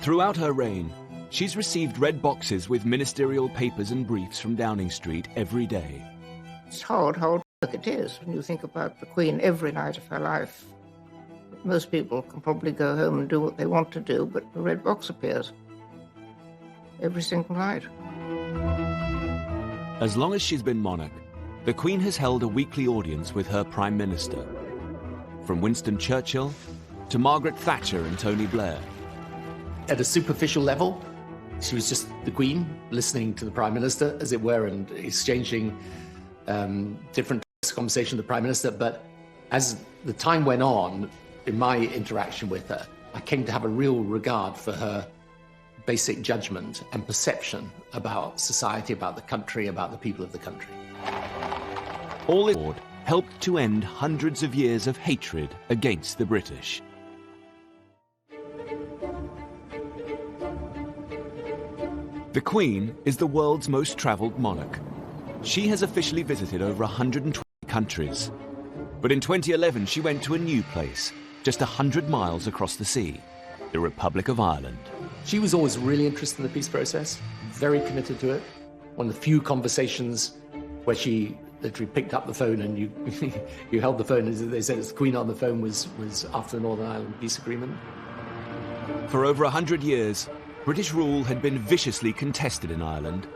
Throughout her reign, she's received red boxes with ministerial papers and briefs from Downing Street every day. It's hard work it is when you think about the Queen every night of her life. Most people can probably go home and do what they want to do, but the red box appears every single night. As long as she's been monarch, the Queen has held a weekly audience with her Prime Minister. From Winston Churchill to Margaret Thatcher and Tony Blair. At a superficial level, she was just the Queen, listening to the Prime Minister, as it were, and exchanging different conversations with the Prime Minister. But as the time went on, in my interaction with her, I came to have a real regard for her basic judgment and perception about society, about the country, about the people of the country. All this helped to end hundreds of years of hatred against the British. The Queen is the world's most travelled monarch. She has officially visited over 120 countries. But in 2011, she went to a new place, just 100 miles across the sea, the Republic of Ireland. She was always really interested in the peace process, very committed to it. One of the few conversations where she literally picked up the phone and you held the phone, as they said, it's the Queen on the phone, was after the Northern Ireland Peace Agreement. For over 100 years, British rule had been viciously contested in Ireland.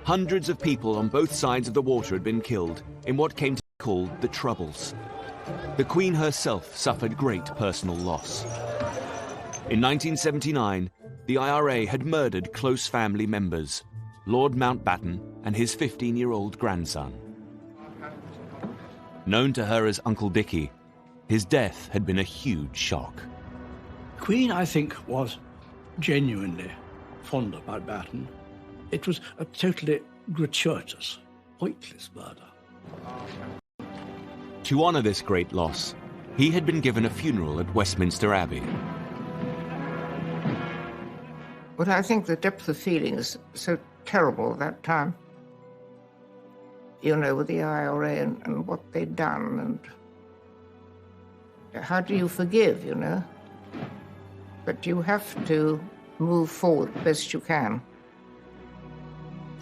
Hundreds of people on both sides of the water had been killed in what came to be called the Troubles. The Queen herself suffered great personal loss. In 1979, the IRA had murdered close family members, Lord Mountbatten and his 15-year-old grandson. Known to her as Uncle Dickie, his death had been a huge shock. The Queen, I think, was genuinely fond of Mountbatten. It was a totally gratuitous, pointless murder. To honour this great loss, he had been given a funeral at Westminster Abbey. But I think the depth of feeling is so terrible at that time. You know, with the IRA and what they'd done, and how do you forgive, you know? But you have to move forward best you can.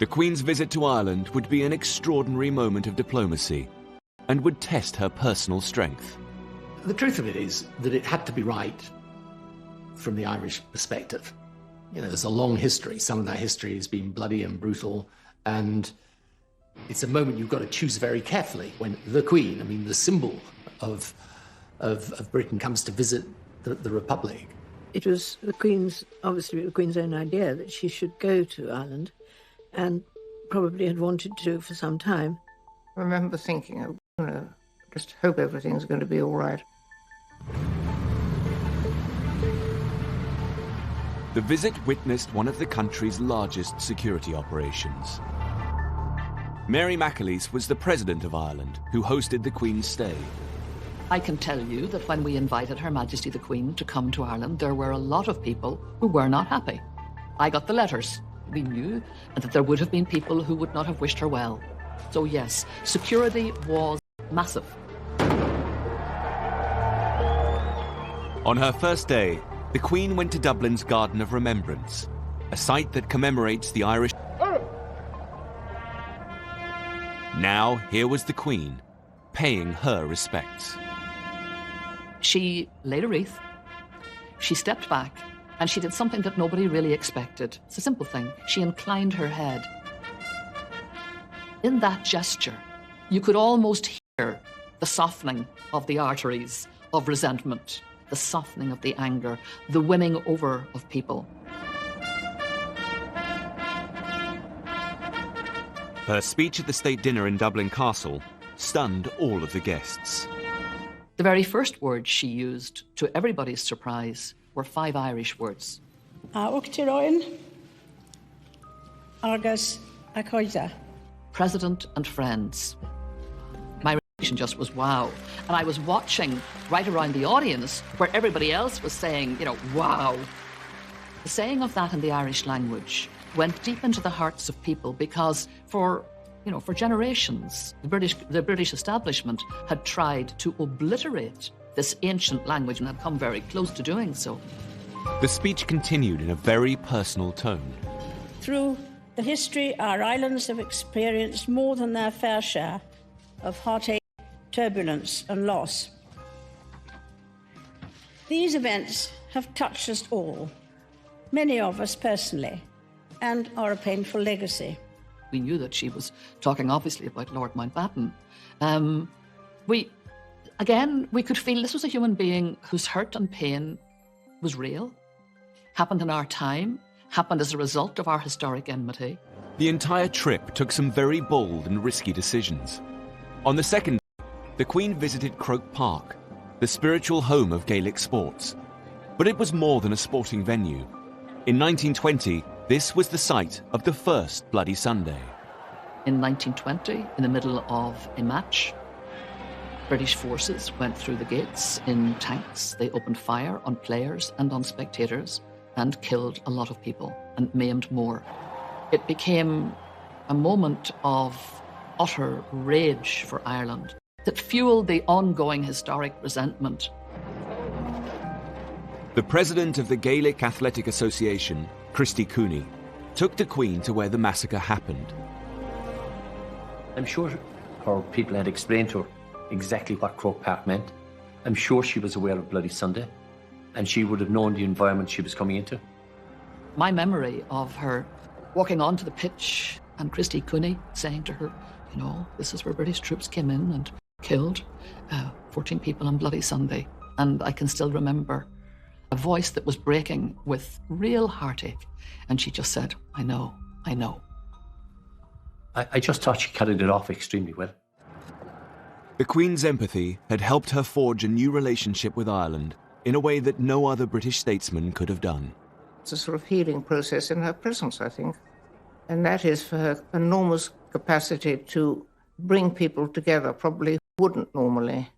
The Queen's visit to Ireland would be an extraordinary moment of diplomacy and would test her personal strength. The truth of it is that it had to be right from the Irish perspective. You know, there's a long history. Some of that history has been bloody and brutal, and it's a moment you've got to choose very carefully when the Queen, I mean, the symbol of Britain, comes to visit the Republic. It was the Queen's, obviously the Queen's own idea that she should go to Ireland, and probably had wanted to for some time. I remember thinking, you know, just hope everything's going to be all right. The visit witnessed one of the country's largest security operations. Mary McAleese was the President of Ireland, who hosted the Queen's stay. I can tell you that when we invited Her Majesty the Queen to come to Ireland, there were a lot of people who were not happy. I got the letters. We knew that there would have been people who would not have wished her well. So yes, security was massive. On her first day, the Queen went to Dublin's Garden of Remembrance, a site that commemorates the Irish. Now, here was the Queen, paying her respects. She laid a wreath, she stepped back, and she did something that nobody really expected. It's a simple thing. She inclined her head. In that gesture, you could almost hear the softening of the arteries of resentment, the softening of the anger, the winning over of people. Her speech at the state dinner in Dublin Castle stunned all of the guests. The very first words she used, to everybody's surprise, were 5 Irish words. President and friends. My reaction just was wow. And I was watching right around the audience where everybody else was saying, you know, wow. The saying of that in the Irish language went deep into the hearts of people because for generations, the British establishment had tried to obliterate this ancient language and had come very close to doing so. The speech continued in a very personal tone. Through the history, our islands have experienced more than their fair share of heartache, turbulence and loss. These events have touched us all, many of us personally, and are a painful legacy. We knew that she was talking obviously about Lord Mountbatten. We could feel this was a human being whose hurt and pain was real, happened in our time, happened as a result of our historic enmity. The entire trip took some very bold and risky decisions. On the second day, the Queen visited Croke Park, the spiritual home of Gaelic sports. But it was more than a sporting venue. In 1920, this was the site of the first Bloody Sunday. In 1920, in the middle of a match, British forces went through the gates in tanks. They opened fire on players and on spectators and killed a lot of people and maimed more. It became a moment of utter rage for Ireland that fueled the ongoing historic resentment. The president of the Gaelic Athletic Association, Christy Cooney, took the Queen to where the massacre happened. I'm sure her people had explained to her exactly what Croke Park meant. I'm sure she was aware of Bloody Sunday, and she would have known the environment she was coming into. My memory of her walking onto the pitch and Christy Cooney saying to her, you know, this is where British troops came in and killed 14 people on Bloody Sunday. And I can still remember a voice that was breaking with real heartache. And she just said, I know, I know. I just thought she carried it off extremely well. The Queen's empathy had helped her forge a new relationship with Ireland in a way that no other British statesman could have done. It's a sort of healing process in her presence, I think. And that is for her enormous capacity to bring people together, probably wouldn't normally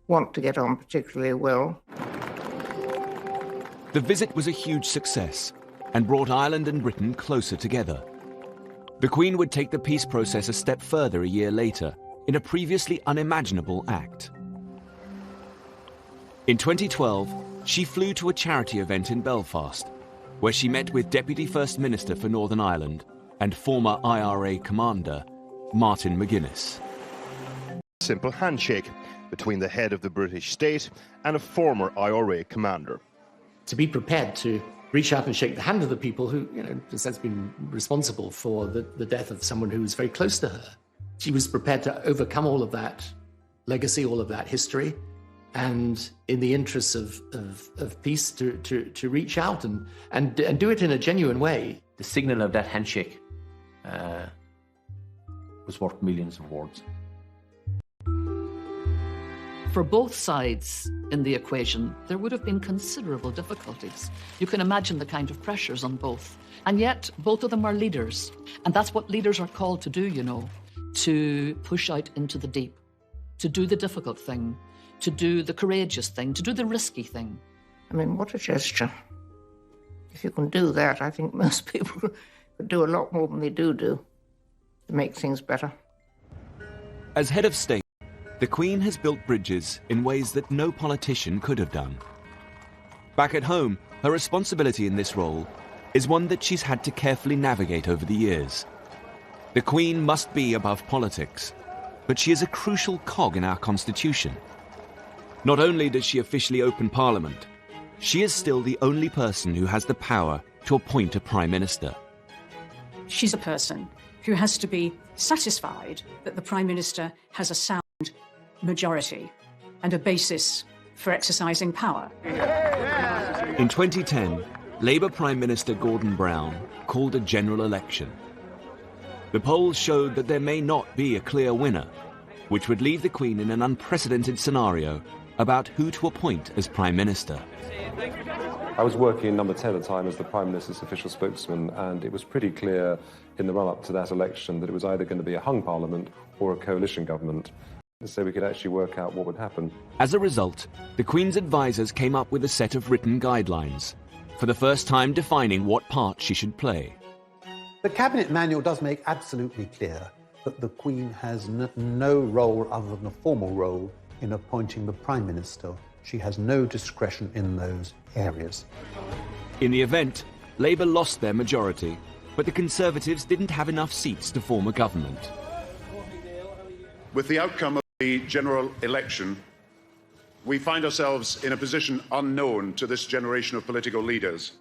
want to get on particularly well. The visit was a huge success and brought Ireland and Britain closer together. The Queen would take the peace process a step further a year later in a previously unimaginable act. In 2012, she flew to a charity event in Belfast, where she met with Deputy First Minister for Northern Ireland and former IRA commander, Martin McGuinness. Simple handshake between the head of the British state and a former IRA commander. To be prepared to reach out and shake the hand of the people who, has been responsible for the death of someone who was very close to her. She was prepared to overcome all of that legacy, all of that history, and in the interests of peace, to reach out and do it in a genuine way. The signal of that handshake was worth millions of words. For both sides in the equation, there would have been considerable difficulties. You can imagine the kind of pressures on both. And yet, both of them are leaders. And that's what leaders are called to do, to push out into the deep, to do the difficult thing, to do the courageous thing, to do the risky thing. I mean, what a gesture. If you can do that, I think most people could do a lot more than they do to make things better. As head of state, the Queen has built bridges in ways that no politician could have done. Back at home, her responsibility in this role is one that she's had to carefully navigate over the years. The Queen must be above politics, but she is a crucial cog in our constitution. Not only does she officially open Parliament, she is still the only person who has the power to appoint a Prime Minister. She's a person who has to be satisfied that the Prime Minister has a sound majority and a basis for exercising power. In 2010, Labour Prime Minister Gordon Brown called a general election. The polls showed that there may not be a clear winner, which would leave the Queen in an unprecedented scenario about who to appoint as Prime Minister. I was working in Number 10 at the time as the Prime Minister's official spokesman, and it was pretty clear in the run-up to that election that it was either going to be a hung parliament or a coalition government, so we could actually work out what would happen. As a result, the Queen's advisers came up with a set of written guidelines, for the first time defining what part she should play. The Cabinet Manual does make absolutely clear that the Queen has no role other than a formal role in appointing the Prime Minister. She has no discretion in those areas. In the event, Labour lost their majority, but the Conservatives didn't have enough seats to form a government. With the outcome of the general election, we find ourselves in a position unknown to this generation of political leaders.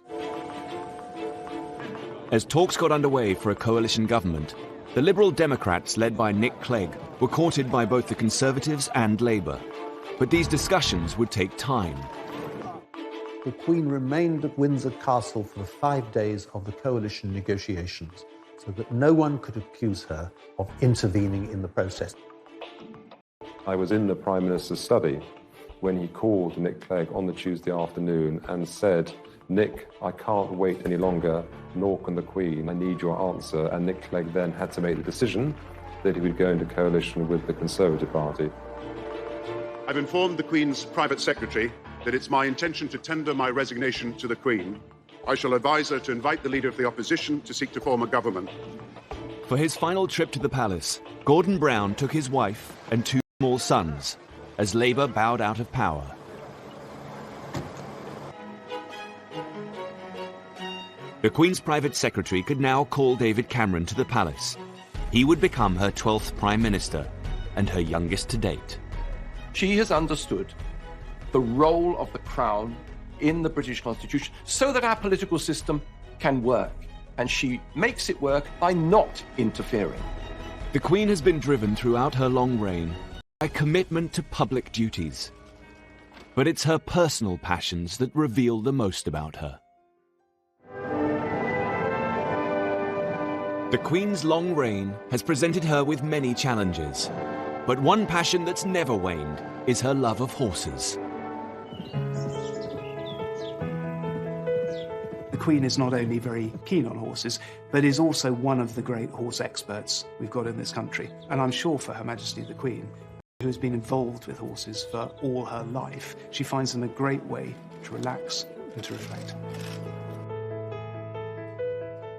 As talks got underway for a coalition government, the Liberal Democrats, led by Nick Clegg, were courted by both the Conservatives and Labour. But these discussions would take time. The Queen remained at Windsor Castle for the 5 days of the coalition negotiations, so that no one could accuse her of intervening in the process. I was in the Prime Minister's study when he called Nick Clegg on the Tuesday afternoon and said, "Nick, I can't wait any longer, nor can the Queen. I need your answer." And Nick Clegg then had to make the decision that he would go into coalition with the Conservative Party. I've informed the Queen's private secretary that it's my intention to tender my resignation to the Queen. I shall advise her to invite the Leader of the Opposition to seek to form a government. For his final trip to the palace, Gordon Brown took his wife and 2 small sons, as Labour bowed out of power. The Queen's private secretary could now call David Cameron to the palace. He would become her 12th Prime Minister, and her youngest to date. She has understood the role of the Crown in the British Constitution so that our political system can work, and she makes it work by not interfering. The Queen has been driven throughout her long reign by commitment to public duties. But it's her personal passions that reveal the most about her. The Queen's long reign has presented her with many challenges, but one passion that's never waned is her love of horses. The Queen is not only very keen on horses, but is also one of the great horse experts we've got in this country. And I'm sure for Her Majesty the Queen, who has been involved with horses for all her life, she finds them a great way to relax and to reflect.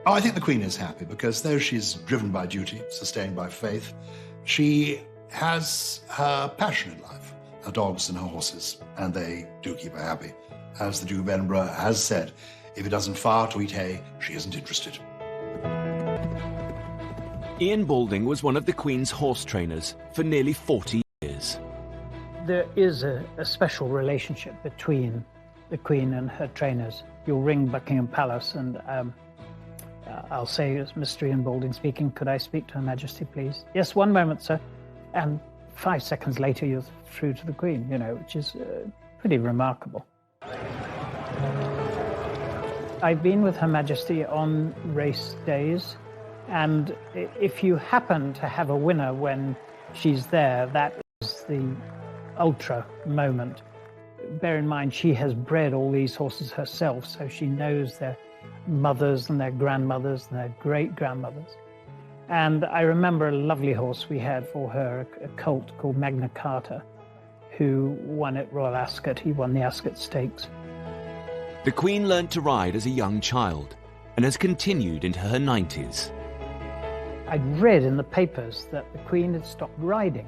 Oh, I think the Queen is happy because though she's driven by duty, sustained by faith, she has her passion in life, her dogs and her horses, and they do keep her happy. As the Duke of Edinburgh has said, if it doesn't fire to eat hay, she isn't interested. Ian Balding was one of the Queen's horse trainers for nearly 40 years. There is a special relationship between the Queen and her trainers. You'll ring Buckingham Palace and I'll say, it's Mr. Ian Balding speaking, could I speak to Her Majesty, please? Yes, one moment, sir. And 5 seconds later, you're through to the Queen, you know, which is pretty remarkable. I've been with Her Majesty on race days, and if you happen to have a winner when she's there, that is the ultra moment. Bear in mind, she has bred all these horses herself, so she knows their mothers and their grandmothers and their great-grandmothers. And I remember a lovely horse we had for her, a colt called Magna Carta, who won at Royal Ascot. He won the Ascot Stakes. The Queen learned to ride as a young child and has continued into her 90s. I'd read in the papers that the Queen had stopped riding.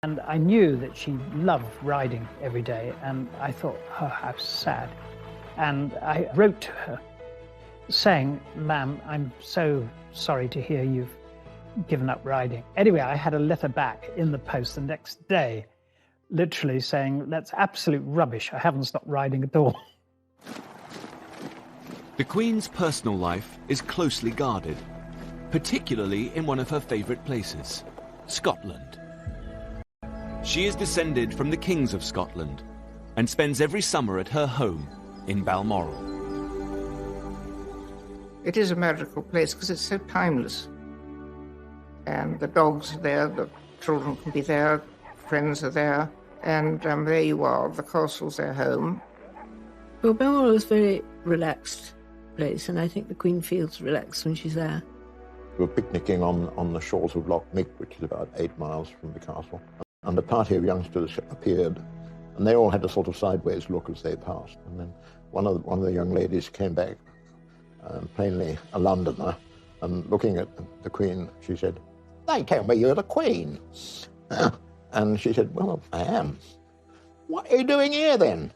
And I knew that she loved riding every day, and I thought, oh, how sad. And I wrote to her saying, ma'am, I'm so sorry to hear you've given up riding. Anyway, I had a letter back in the post the next day, literally saying, that's absolute rubbish. I haven't stopped riding at all. The Queen's personal life is closely guarded, particularly in one of her favourite places, Scotland. She is descended from the Kings of Scotland and spends every summer at her home in Balmoral. It is a magical place because it's so timeless. And the dogs are there, the children can be there, friends are there, and there you are, the castle's their home. Well, Balmoral is a very relaxed place, and I think the Queen feels relaxed when she's there. We were picnicking on the shores of Loch Mick, which is about 8 miles from the castle, and a party of youngsters appeared, and they all had a sort of sideways look as they passed. And then one of the young ladies came back, plainly a Londoner, and looking at the Queen, she said, "They tell me you're the Queen." And she said, "Well, I am." "What are you doing here then?"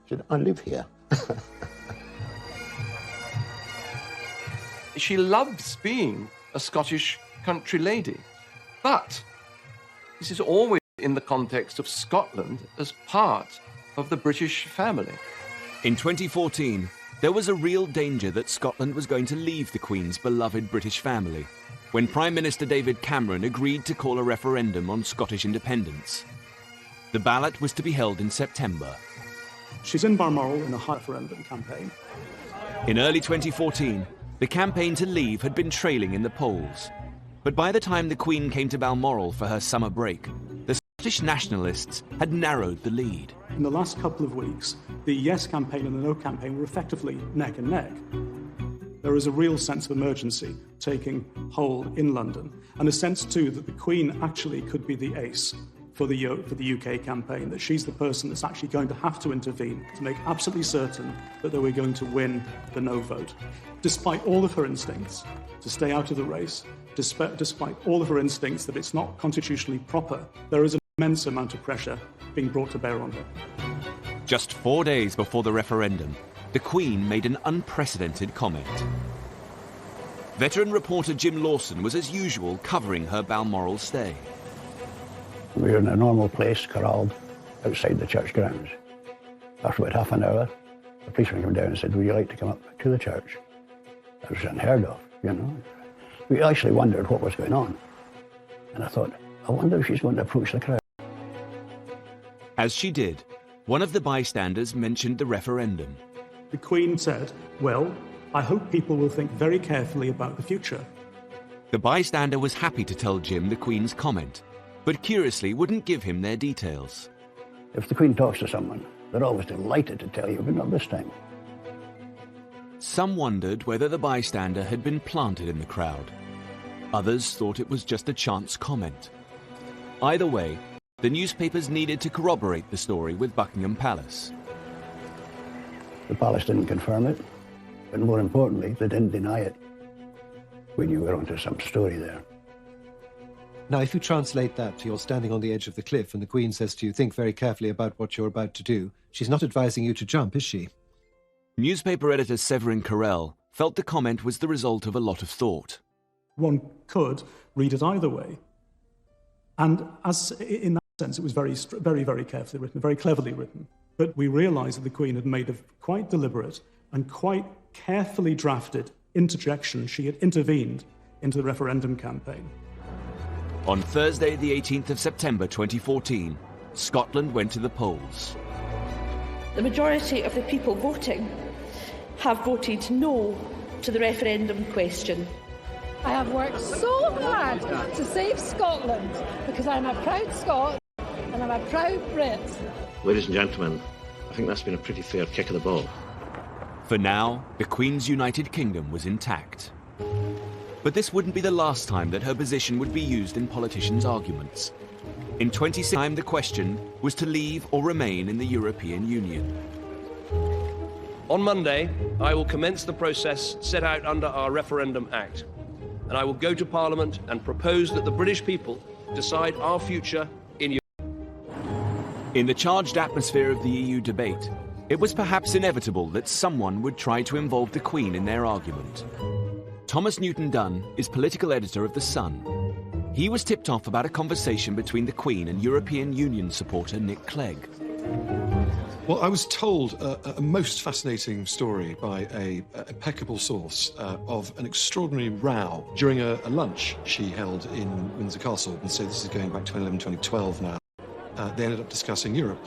She said, "I live here." She loves being a Scottish country lady, but this is always in the context of Scotland as part of the British family. In 2014, there was a real danger that Scotland was going to leave the Queen's beloved British family when Prime Minister David Cameron agreed to call a referendum on Scottish independence. The ballot was to be held in September. She's in Balmoral in a referendum campaign. In early 2014, the campaign to leave had been trailing in the polls. But by the time the Queen came to Balmoral for her summer break, the Scottish nationalists had narrowed the lead. In the last couple of weeks, the Yes campaign and the No campaign were effectively neck and neck. There is a real sense of emergency taking hold in London, and a sense too that the Queen actually could be the ace for the UK campaign, that she's the person that's actually going to have to intervene to make absolutely certain that they were going to win the No vote. Despite all of her instincts to stay out of the race, despite all of her instincts that it's not constitutionally proper, there is an immense amount of pressure being brought to bear on her. Just 4 days before the referendum, the Queen made an unprecedented comment. Veteran reporter Jim Lawson was as usual covering her Balmoral stay. We were in a normal place, corralled outside the church grounds. After about half an hour, the policeman came down and said, "Would you like to come up to the church?" That was unheard of, you know. We actually wondered what was going on. And I thought, I wonder if she's going to approach the crowd. As she did, one of the bystanders mentioned the referendum. The Queen said, "Well, I hope people will think very carefully about the future." The bystander was happy to tell Jim the Queen's comment, but curiously wouldn't give him their details. If the Queen talks to someone, they're always delighted to tell you, but not this time. Some wondered whether the bystander had been planted in the crowd. Others thought it was just a chance comment. Either way, the newspapers needed to corroborate the story with Buckingham Palace. The palace didn't confirm it, but more importantly, they didn't deny it. We knew we were onto some story there. Now, if you translate that to you're standing on the edge of the cliff and the Queen says to you, think very carefully about what you're about to do, she's not advising you to jump, is she? Newspaper editor Severin Carrel felt the comment was the result of a lot of thought. One could read it either way. And as in that sense, it was very, very carefully written, very cleverly written. But we realised that the Queen had made a quite deliberate and quite carefully drafted interjection. She had intervened into the referendum campaign. On Thursday, the 18th of September 2014, Scotland went to the polls. The majority of the people voting have voted no to the referendum question. I have worked so hard to save Scotland because I'm a proud Scot and I'm a proud Brit. Ladies and gentlemen, I think that's been a pretty fair kick of the ball. For now, the Queen's United Kingdom was intact. But this wouldn't be the last time that her position would be used in politicians' arguments. In 2016, the question was to leave or remain in the European Union. On Monday, I will commence the process set out under our Referendum Act, and I will go to Parliament and propose that the British people decide our future in Europe. In the charged atmosphere of the EU debate, it was perhaps inevitable that someone would try to involve the Queen in their argument. Thomas Newton Dunn is political editor of The Sun. He was tipped off about a conversation between the Queen and European Union supporter Nick Clegg. Well, I was told a most fascinating story by an impeccable source of an extraordinary row during a lunch she held in Windsor Castle. And so this is going back 2011, 2012 now. They ended up discussing Europe.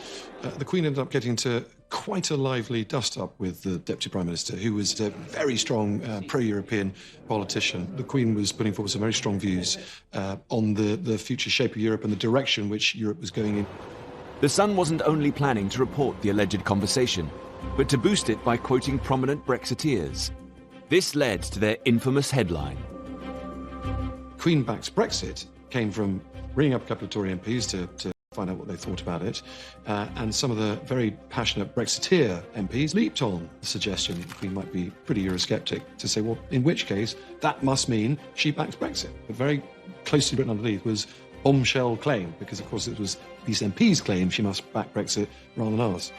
The Queen ended up getting into quite a lively dust-up with the Deputy Prime Minister, who was a very strong pro-European politician. The Queen was putting forward some very strong views on the future shape of Europe and the direction which Europe was going in. The Sun wasn't only planning to report the alleged conversation, but to boost it by quoting prominent Brexiteers. This led to their infamous headline. Queen backs Brexit came from ringing up a couple of Tory MPs to find out what they thought about it, and some of the very passionate Brexiteer MPs leaped on the suggestion that the Queen might be pretty Eurosceptic to say, well, in which case, that must mean she backs Brexit. But very closely written underneath was bombshell claim, because, of course, it was these MPs' claim she must back Brexit rather than ours.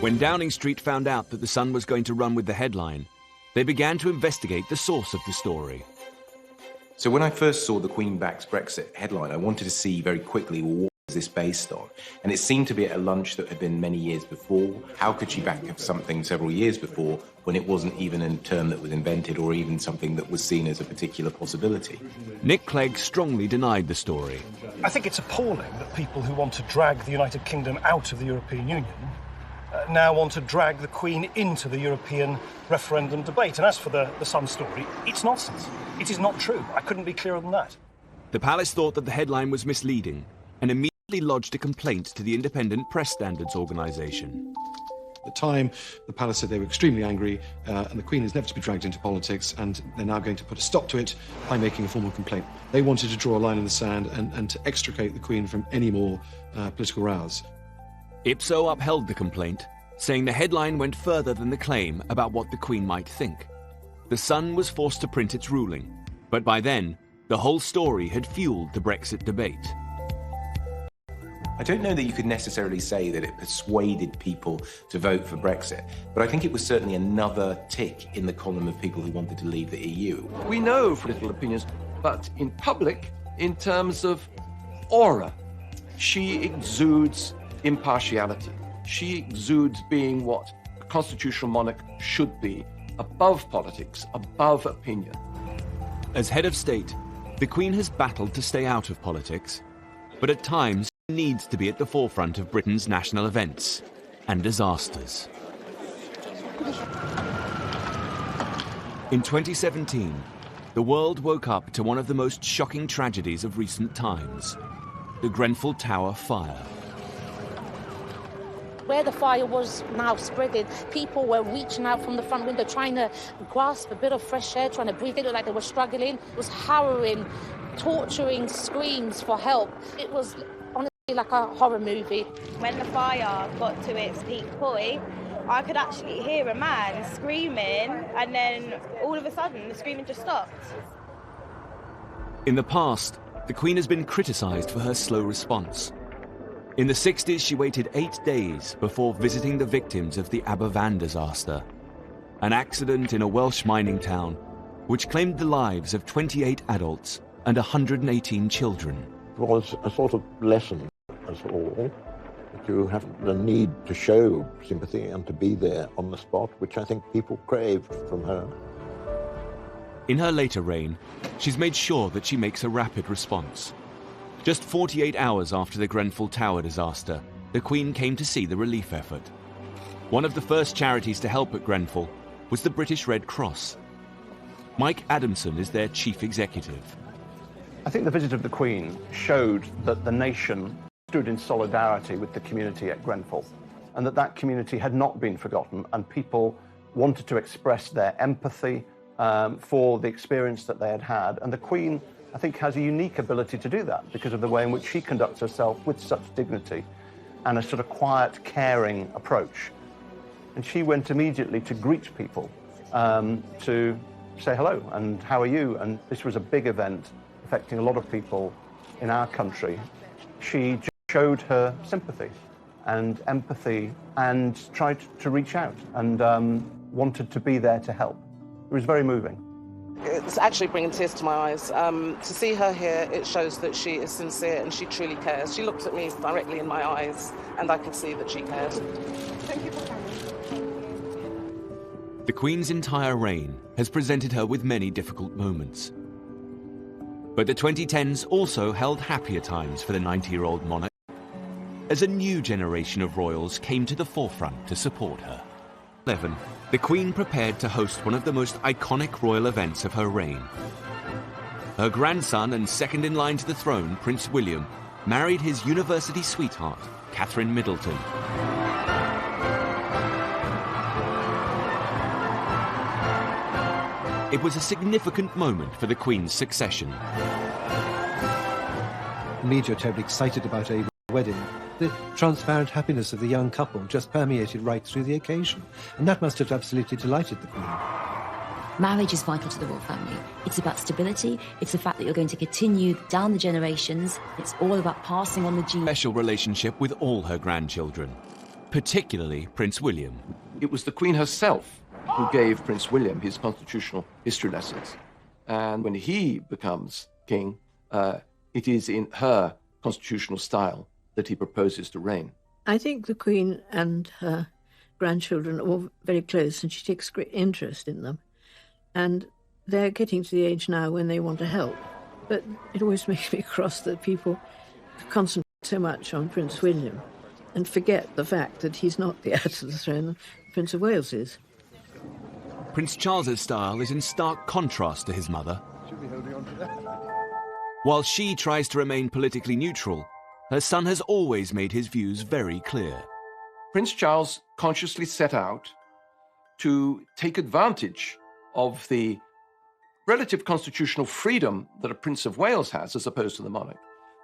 When Downing Street found out that The Sun was going to run with the headline, they began to investigate the source of the story. So when I first saw the Queen backs Brexit headline, I wanted to see very quickly, well, what was this based on? And it seemed to be at a lunch that had been many years before. How could she back something several years before when it wasn't even a term that was invented or even something that was seen as a particular possibility? Nick Clegg strongly denied the story. I think it's appalling that people who want to drag the United Kingdom out of the European Union now want to drag the Queen into the European referendum debate. And as for the Sun story, it's nonsense. It is not true. I couldn't be clearer than that. The palace thought that the headline was misleading and immediately lodged a complaint to the Independent Press Standards Organisation. At the time, the palace said they were extremely angry, and the Queen is never to be dragged into politics, and they're now going to put a stop to it by making a formal complaint. They wanted to draw a line in the sand and to extricate the Queen from any more political rows. Ipso upheld the complaint, saying the headline went further than the claim about what the Queen might think. The Sun was forced to print its ruling, but by then, the whole story had fueled the Brexit debate. I don't know that you could necessarily say that it persuaded people to vote for Brexit, but I think it was certainly another tick in the column of people who wanted to leave the EU. We know political opinions, but in public, in terms of aura, she exudes impartiality. She exudes being what a constitutional monarch should be, above politics, above opinion. As head of state, the Queen has battled to stay out of politics, but at times needs to be at the forefront of Britain's national events and disasters. In 2017, the world woke up to one of the most shocking tragedies of recent times, the Grenfell Tower fire. Where the fire was now spreading, people were reaching out from the front window, trying to grasp a bit of fresh air, trying to breathe. It looked like they were struggling. It was harrowing, torturing screams for help. It was Like a horror movie. When the fire got to its peak point, I could actually hear a man screaming, and then all of a sudden the screaming just stopped. In the past, the Queen has been criticised for her slow response. In the 60s, she waited 8 days before visiting the victims of the Aberfan disaster, an accident in a Welsh mining town which claimed the lives of 28 adults and 118 children. It was a sort of lesson us all to have the need to show sympathy and to be there on the spot, which I think people craved from her. In her later reign, she's made sure that she makes a rapid response. Just 48 hours after the Grenfell Tower disaster, the Queen came to see the relief effort. One of the first charities to help at Grenfell was the British Red Cross. Mike Adamson is their chief executive. I think the visit of the Queen showed that the nation stood in solidarity with the community at Grenfell, and that community had not been forgotten, and people wanted to express their empathy for the experience that they had had. And the Queen, I think, has a unique ability to do that because of the way in which she conducts herself with such dignity and a sort of quiet, caring approach. And she went immediately to greet people, to say hello and how are you? And this was a big event affecting a lot of people in our country. She showed her sympathy and empathy and tried to reach out and wanted to be there to help. It was very moving. It's actually bringing tears to my eyes. To see her here, it shows that she is sincere and she truly cares. She looked at me directly in my eyes and I could see that she cared. Thank you for coming. The Queen's entire reign has presented her with many difficult moments. But the 2010s also held happier times for the 90-year-old monarch, as a new generation of royals came to the forefront to support her. 11. The Queen prepared to host one of the most iconic royal events of her reign. Her grandson and second in line to the throne, Prince William, married his university sweetheart, Catherine Middleton. It was a significant moment for the Queen's succession. The media are terribly excited about a wedding. The transparent happiness of the young couple just permeated right through the occasion, and that must have absolutely delighted the Queen. Marriage is vital to the royal family. It's about stability, it's the fact that you're going to continue down the generations, it's all about passing on the gene. Special relationship with all her grandchildren, particularly Prince William. It was the Queen herself who gave Prince William his constitutional history lessons. And when he becomes king, it is in her constitutional style that he proposes to reign. I think the Queen and her grandchildren are all very close, and she takes great interest in them. And they're getting to the age now when they want to help. But it always makes me cross that people concentrate so much on Prince William and forget the fact that he's not the heir to the throne, Prince of Wales is. Prince Charles's style is in stark contrast to his mother. While she tries to remain politically neutral, her son has always made his views very clear. Prince Charles consciously set out to take advantage of the relative constitutional freedom that a Prince of Wales has as opposed to the monarch,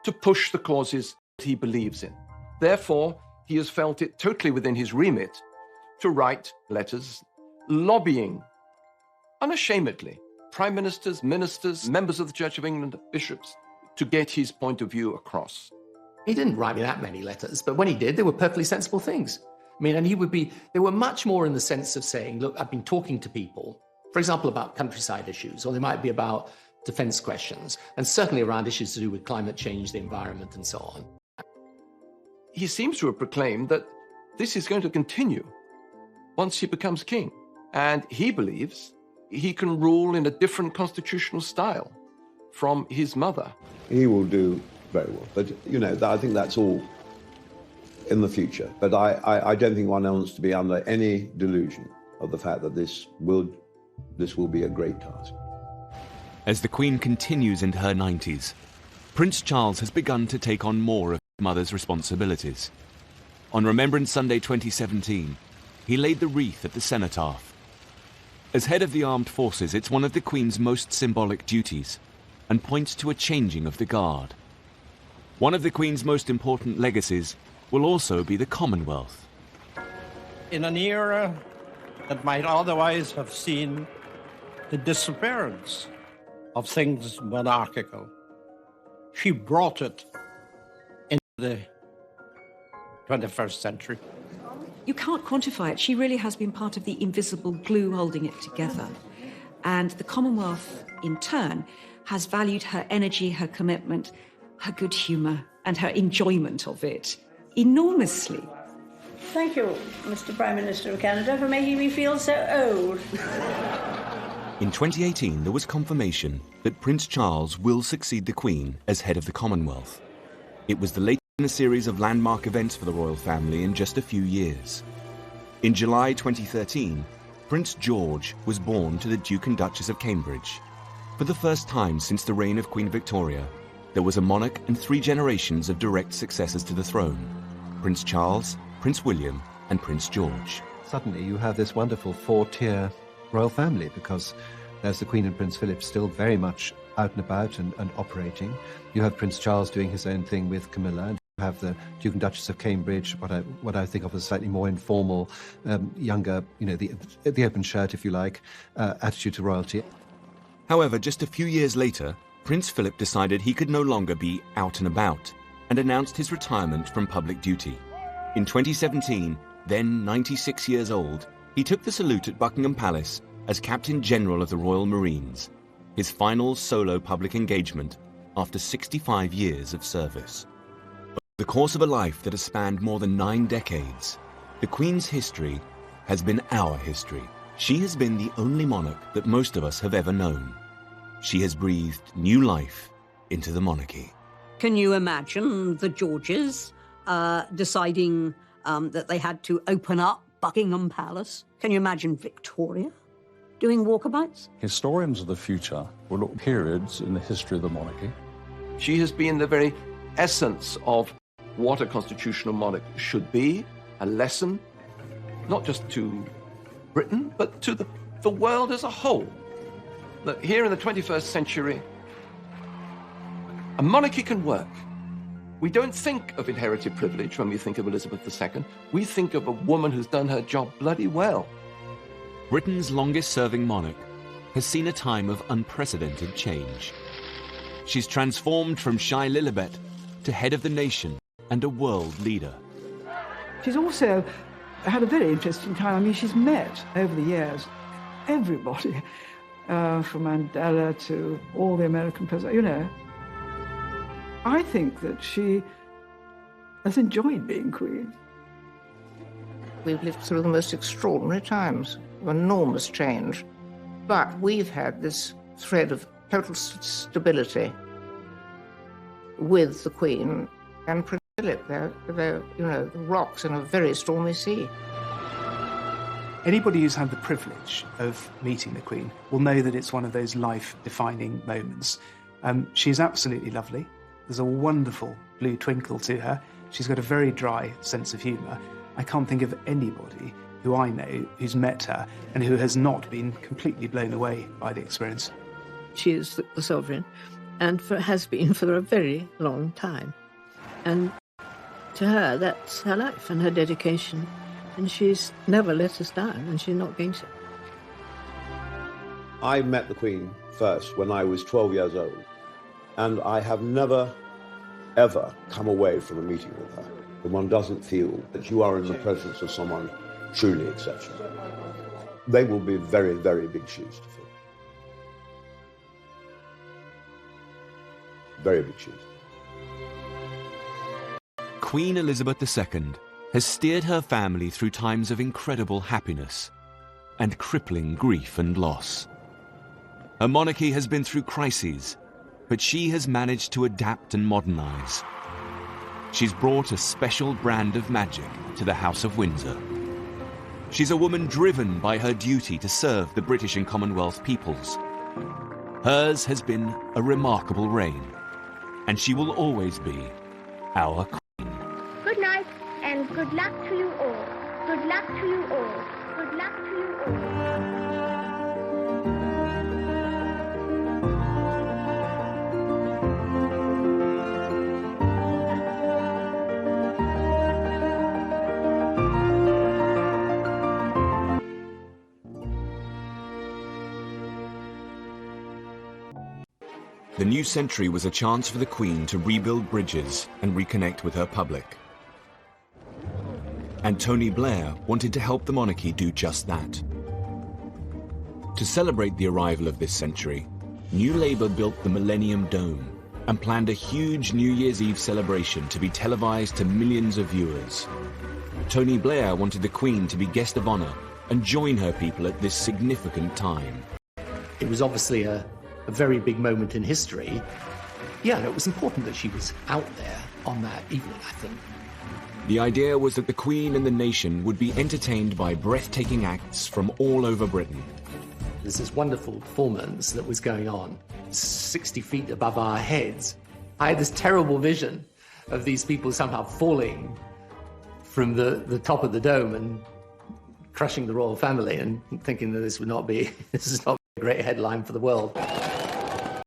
to push the causes that he believes in. Therefore, he has felt it totally within his remit to write letters lobbying unashamedly prime ministers, ministers, members of the Church of England, bishops, to get his point of view across. He didn't write me that many letters, but when he did, they were perfectly sensible things. I mean, and they were much more in the sense of saying, look, I've been talking to people, for example, about countryside issues, or they might be about defense questions, and certainly around issues to do with climate change, the environment, and so on. He seems to have proclaimed that this is going to continue once he becomes king. And he believes he can rule in a different constitutional style from his mother. He will do very well. But, you know, I think that's all in the future. But I don't think one wants to be under any delusion of the fact that this will be a great task. As the Queen continues into her 90s, Prince Charles has begun to take on more of his mother's responsibilities. On Remembrance Sunday 2017, he laid the wreath at the cenotaph. As head of the armed forces, it's one of the Queen's most symbolic duties, and points to a changing of the guard. One of the Queen's most important legacies will also be the Commonwealth. In an era that might otherwise have seen the disappearance of things monarchical, she brought it into the 21st century. You can't quantify it. She really has been part of the invisible glue holding it together. And the Commonwealth, in turn, has valued her energy, her commitment, her good humour, and her enjoyment of it enormously. Thank you, Mr. Prime Minister of Canada, for making me feel so old. In 2018, there was confirmation that Prince Charles will succeed the Queen as head of the Commonwealth. It was the latest in a series of landmark events for the royal family in just a few years. In July 2013, Prince George was born to the Duke and Duchess of Cambridge. For the first time since the reign of Queen Victoria, there was a monarch and 3 generations of direct successors to the throne: Prince Charles, Prince William, and Prince George. Suddenly you have this wonderful 4-tier royal family, because there's the Queen and Prince Philip still very much out and about and operating. You have Prince Charles doing his own thing with Camilla, and you have the Duke and Duchess of Cambridge, what I think of as slightly more informal, younger, the open shirt, if you like, attitude to royalty. However, just a few years later, Prince Philip decided he could no longer be out and about and announced his retirement from public duty. In 2017, then 96 years old, he took the salute at Buckingham Palace as Captain General of the Royal Marines, his final solo public engagement after 65 years of service. Over the course of a life that has spanned more than 9 decades, the Queen's history has been our history. She has been the only monarch that most of us have ever known. She has breathed new life into the monarchy. Can you imagine the Georges deciding that they had to open up Buckingham Palace? Can you imagine Victoria doing walkabouts? Historians of the future will look at periods in the history of the monarchy. She has been the very essence of what a constitutional monarch should be, a lesson, not just to Britain, but to the world as a whole. That here in the 21st century, a monarchy can work. We don't think of inherited privilege when we think of Elizabeth II. We think of a woman who's done her job bloody well. Britain's longest-serving monarch has seen a time of unprecedented change. She's transformed from shy Lilibet to head of the nation and a world leader. She's also had a very interesting time. I mean, she's met, over the years, everybody, from Mandela to all the American presidents, I think that she has enjoyed being Queen. We've lived through the most extraordinary times of enormous change, but we've had this thread of total stability with the Queen and Prince Philip. They're the rocks in a very stormy sea. Anybody who's had the privilege of meeting the Queen will know that it's one of those life-defining moments. She's absolutely lovely. There's a wonderful blue twinkle to her. She's got a very dry sense of humour. I can't think of anybody who I know who's met her and who has not been completely blown away by the experience. She is the sovereign, and has been for a very long time. And to her, that's her life and her dedication. And she's never let us down, and she's not going to. I met the Queen first when I was 12 years old, and I have never, ever come away from a meeting with her when one doesn't feel that you are in the presence of someone truly exceptional. They will be very, very big shoes to fill. Very big shoes. Queen Elizabeth II has steered her family through times of incredible happiness and crippling grief and loss. Her monarchy has been through crises, but she has managed to adapt and modernize. She's brought a special brand of magic to the House of Windsor. She's a woman driven by her duty to serve the British and Commonwealth peoples. Hers has been a remarkable reign, and she will always be our Queen. Good night, and good luck to you all. Good luck to you all. Good luck to you all. new century was a chance for the Queen to rebuild bridges and reconnect with her public. And Tony Blair wanted to help the monarchy do just that. To celebrate the arrival of this century, New Labour built the Millennium Dome and planned a huge New Year's Eve celebration to be televised to millions of viewers. Tony Blair wanted the Queen to be guest of honour and join her people at this significant time. It was obviously a very big moment in history. Yeah, and it was important that she was out there on that evening, I think. The idea was that the Queen and the nation would be entertained by breathtaking acts from all over Britain. There's this wonderful performance that was going on 60 feet above our heads. I had this terrible vision of these people somehow falling from the top of the dome and crushing the royal family, and thinking that this is not a great headline for the world.